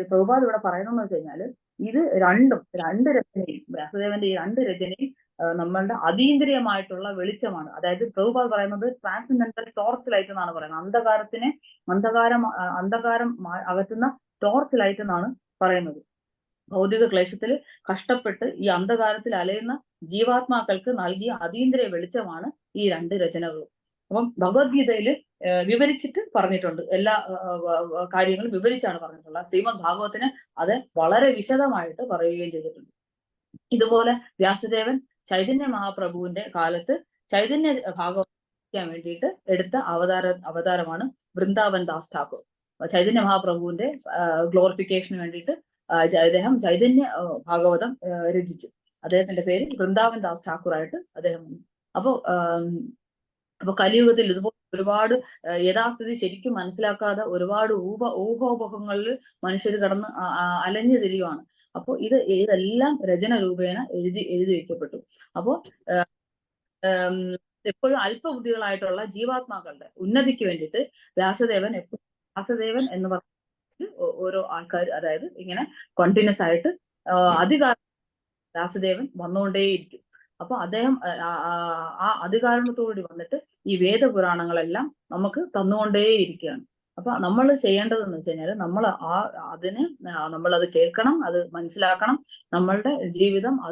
പ്രഭുപാദ് ഇവിടെ പറയുന്നതെന്ന് വെച്ച് കഴിഞ്ഞാല് ഇത് രണ്ട് രചനയും വ്യാസദേവന്റെ ഈ രണ്ട് രചനയും നമ്മളുടെ അതീന്ദ്രിയമായിട്ടുള്ള വെളിച്ചമാണ്. അതായത് പ്രഭുപാദ് പറയുന്നത് ട്രാൻസെൻഡന്റൽ ടോർച്ച് ലൈറ്റ് എന്നാണ് പറയുന്നത്. അന്ധകാരം അകറ്റുന്ന ടോർച്ച് ലൈറ്റ് എന്നാണ് പറയുന്നത്. ഭൗതിക ക്ലേശത്തിൽ കഷ്ടപ്പെട്ട് ഈ അന്ധകാരത്തിൽ അലയുന്ന ജീവാത്മാക്കൾക്ക് നൽകിയ അതീന്ദ്രിയ വെളിച്ചമാണ് ഈ രണ്ട് രചനകളും. അപ്പം ഭഗവത്ഗീതയില് വിവരിച്ചിട്ട് പറഞ്ഞിട്ടുണ്ട്, എല്ലാ കാര്യങ്ങളും വിവരിച്ചാണ് പറഞ്ഞിട്ടുള്ളത്. ശ്രീമദ് ഭാഗവത്തിന് അത് വളരെ വിശദമായിട്ട് പറയുകയും ചെയ്തിട്ടുണ്ട്. ഇതുപോലെ വ്യാസദേവൻ ചൈതന്യ മഹാപ്രഭുവിന്റെ കാലത്ത് ചൈതന്യ ഭാഗവതിക്കാൻ വേണ്ടിയിട്ട് എടുത്ത അവതാരമാണ് വൃന്ദാവൻ ദാസ് ഠാക്കൂർ. ചൈതന്യ മഹാപ്രഭുവിന്റെ ഗ്ലോറിഫിക്കേഷന് വേണ്ടിയിട്ട് അദ്ദേഹം ചൈതന്യ ഭാഗവതം രചിച്ചു. അദ്ദേഹത്തിന്റെ പേര് വൃന്ദാവൻ ദാസ് ഠാക്കൂർ ആയിട്ട് അദ്ദേഹം വന്നു. അപ്പൊ കലിയുഗത്തിൽ ഇതുപോലെ ഒരുപാട് യഥാസ്ഥിതി ശരിക്കും മനസ്സിലാക്കാതെ ഒരുപാട് ഊഹോപഹങ്ങളിൽ മനുഷ്യർ കടന്ന് അലഞ്ഞു തിരിയുവാണ്. അപ്പോൾ ഇതെല്ലാം രചന രൂപേണ എഴുതി വയ്ക്കപ്പെട്ടു. അപ്പോ എപ്പോഴും അല്പബുദ്ധികളായിട്ടുള്ള ജീവാത്മാക്കളുടെ ഉന്നതിക്ക് വേണ്ടിയിട്ട് വ്യാസദേവൻ എന്ന് പറഞ്ഞ ഓരോ ആൾക്കാർ, അതായത് ഇങ്ങനെ കണ്ടിന്യൂസ് ആയിട്ട് അധികാരം വ്യാസദേവൻ വന്നുകൊണ്ടേയിരിക്കും. അപ്പൊ അദ്ദേഹം ആ അധികാരണത്തോടുകൂടി വന്നിട്ട് ഈ വേദപുരാണങ്ങളെല്ലാം നമുക്ക് തന്നുകൊണ്ടേയിരിക്കുകയാണ്. അപ്പൊ നമ്മൾ ചെയ്യേണ്ടതെന്ന് വെച്ച് കഴിഞ്ഞാൽ നമ്മളത് കേൾക്കണം, അത് മനസ്സിലാക്കണം. നമ്മളുടെ ജീവിതം ആ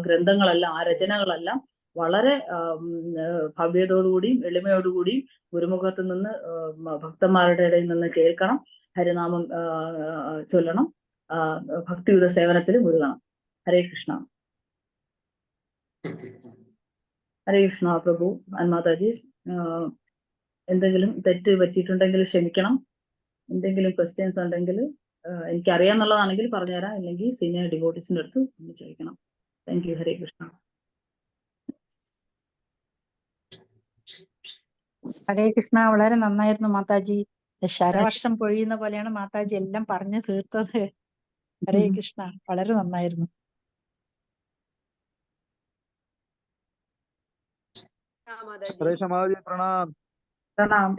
ഗ്രന്ഥങ്ങളെല്ലാം, ആ രചനകളെല്ലാം വളരെ ഭവ്യതയോടുകൂടിയും എളിമയോടുകൂടിയും ഗുരുമുഖത്ത് നിന്ന് ഭക്തന്മാരുടെ ഇടയിൽ നിന്ന് കേൾക്കണം, ഹരിനാമം ചൊല്ലണം, ഭക്തിയുത സേവനത്തിൽ മുഴുകണം. ഹരേ കൃഷ്ണ. ഹരേ കൃഷ്ണ പ്രഭു ആൻഡ് മാതാജി. എന്തെങ്കിലും തെറ്റ് പറ്റിയിട്ടുണ്ടെങ്കിൽ ക്ഷമിക്കണം. എന്തെങ്കിലും ക്വസ്റ്റ്യൻസ് ഉണ്ടെങ്കിൽ എനിക്കറിയാന്നുള്ളതാണെങ്കിൽ പറഞ്ഞുതരാം, ഇല്ലെങ്കിൽ സീനിയർ ഡിവോട്ടീസിന്റെ അടുത്ത് ചോദിക്കണം. Thank you. ഹരേ കൃഷ്ണ. ഹരേ കൃഷ്ണ. വളരെ നന്നായിരുന്നു മാതാജി. ശരവർഷം പൊഴിയുന്ന പോലെയാണ് മാതാജി എല്ലാം പറഞ്ഞു തീർത്തത്. ഹരേ കൃഷ്ണ, വളരെ നന്നായിരുന്നു. പ്രണാം.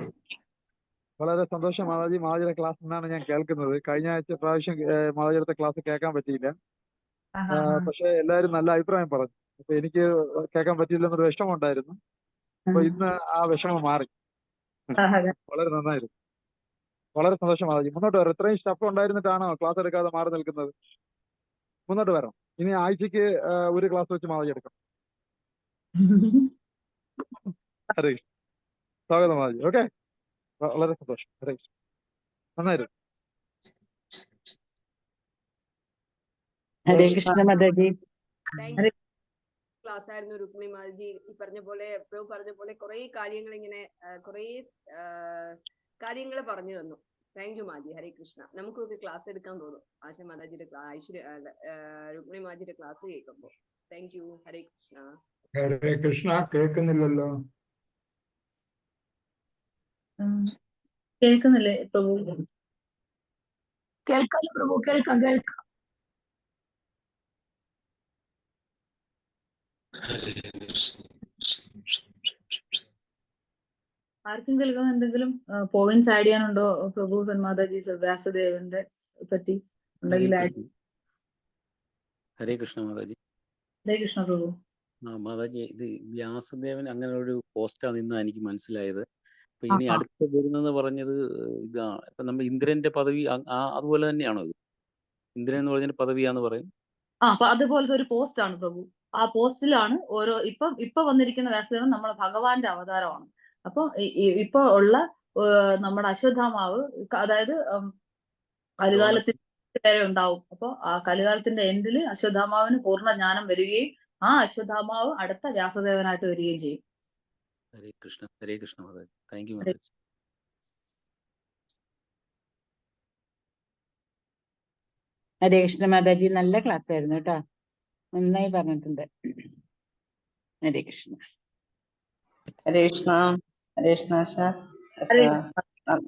വളരെ സന്തോഷം മാതാജി. മാതാജിയുടെ ക്ലാസ് എന്നാണ് ഞാൻ കേൾക്കുന്നത്. കഴിഞ്ഞ പ്രാവശ്യം മാതാജിയുടെ ക്ലാസ് കേൾക്കാൻ പറ്റിയില്ല. പക്ഷെ എല്ലാവരും നല്ല അഭിപ്രായം പറഞ്ഞു. അപ്പൊ എനിക്ക് കേൾക്കാൻ പറ്റിയില്ലെന്നൊരു വിഷമം ഉണ്ടായിരുന്നു. അപ്പൊ ഇന്ന് ആ വിഷമം മാറി. വളരെ നന്നായിരുന്നു. വളരെ സന്തോഷം മാതാജി. മുന്നോട്ട് വരാം. ഇത്രയും സ്റ്റഫ് ഉണ്ടായിരുന്നിട്ടാണോ ക്ലാസ് എടുക്കാതെ മാറി നിൽക്കുന്നത്? മുന്നോട്ട് വരാം. ഇനി ആഴ്ചക്ക് ഒരു ക്ലാസ് വെച്ച് മാതാജി എടുക്കാം. ഹരേ സ്വാഗതം മാതാജി. ഓക്കെ, വളരെ സന്തോഷം. ഹരേ നന്നായിരുന്നു. ഹരേ കൃഷ്ണ മാതാജി. ക്ലാസ് ആയിരുന്നു രുക്മിണി മാതാജി. ഈ പറഞ്ഞ പോലെ കുറെ കാര്യങ്ങൾ പറഞ്ഞു തന്നു. Thank you Maji. ഹരേ കൃഷ്ണ. നമുക്കൊക്കെ ക്ലാസ് എടുക്കാൻ തോന്നും ആശ മാതാജിയുടെ രുക്മിണി മാജിയുടെ ക്ലാസ് കേൾക്കുമ്പോ. Thank you. ഹരേ കൃഷ്ണ. ഹരേ കൃഷ്ണ. കേൾക്കുന്നില്ലല്ലോ. കേൾക്കുന്നില്ലേ പ്രഭു? കേൾക്കാം പ്രഭു, കേൾക്കാം. ആർക്കെങ്കിലും എന്തെങ്കിലും പോയിന്റ്സ് ആഡ് ചെയ്യാനുണ്ടോ പ്രഭു മാതാജി വ്യാസദേവന്റെ പറ്റി ഉണ്ടെങ്കിൽ? ഹരേ കൃഷ്ണ മാതാജി. ഹരേ കൃഷ്ണ പ്രഭു. മാതാജി, ഇത് വ്യാസദേവൻ അങ്ങനെ ഒരു പോസ്റ്റാണ് ഇന്ന് എനിക്ക് മനസ്സിലായത്. അപ്പൊ ഇനി അടുത്ത് വരുന്നെന്ന് പറഞ്ഞത് ഇതാണ്. ഇപ്പൊ നമ്മൾ ഇന്ദ്രന്റെ പദവി അതുപോലെ തന്നെയാണോ ഇത്? ഇന്ദ്രൻ എന്ന് പറഞ്ഞൊരു പദവിയാന്ന് പറയും. അപ്പൊ അതുപോലത്തെ ഒരു പോസ്റ്റ് ആണ് പ്രഭു. ആ പോസ്റ്റിലാണ് ഓരോ ഇപ്പൊ വന്നിരിക്കുന്ന വ്യാസദേവൻ നമ്മളെ ഭഗവാന്റെ അവതാരമാണ്. അപ്പൊ ഇപ്പൊ ഉള്ള നമ്മുടെ അശ്വത്ഥാമാവ്, അതായത് കലികാലത്തിന് വരെ ഉണ്ടാവും. അപ്പൊ ആ കലികാലത്തിന്റെ എൻഡില് അശ്വത്ഥാമാവിന് പൂർണ്ണ ജ്ഞാനം വരികയും ആ അശ്വത്ഥാമാവ് അടുത്ത വ്യാസദേവനായിട്ട് വരികയും ചെയ്യും. ഹരേ കൃഷ്ണ. ഹരേ കൃഷ്ണ മാതാജി. Thank you Mataji. ഹരേ കൃഷ്ണ മാതാജി. നല്ല ക്ലാസ് ആയിരുന്നു കേട്ടോ, നന്നായി പറഞ്ഞിട്ടുണ്ട്. ഹരേ കൃഷ്ണ. ഹരേ കൃഷ്ണ. ഹരേ കൃഷ്ണ സാർ.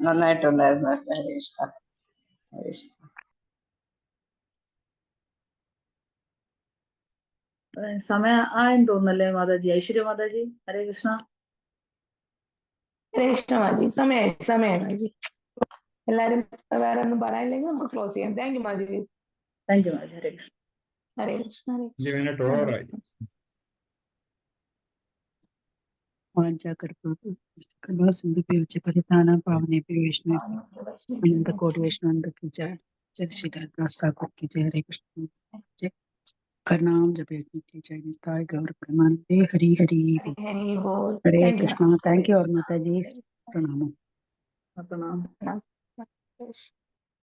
നന്നായിട്ടുണ്ടായിരുന്നു. ഹരേ കൃഷ്ണ. ഹരേ കൃഷ്ണ. സമയം ആയെന്ന് തോന്നുന്നല്ലേ മാതാജി? ഐശ്വര്യ മാതാജി, ഹരേ കൃഷ്ണ. ഹരേ കൃഷ്ണ മാജി. സമയമായി മാജി. എല്ലാരും വേറെ ഒന്നും പറയാനില്ലെങ്കിൽ നമുക്ക് ക്ലോസ് ചെയ്യാം. താങ്ക് യു മാജി. Thank you Mataji. Hare Krishna. Hare Krishna. Hare 5 minutes ഓവറായി. कृपा सिंधु पे उच्च परिताना पावने पे वैष्णव अनंत कोटि वैष्णव की जय। जय श्री राधास ठाकुर की जय। हरे कृष्ण जय। करनाम जपे की जय। निताय गौर प्रमानते। हरि हरि बोल। हरि बोल. हरे Thank you, Krishna. Thank you और माता जी, प्रणाम। प्रणाम. Krishna.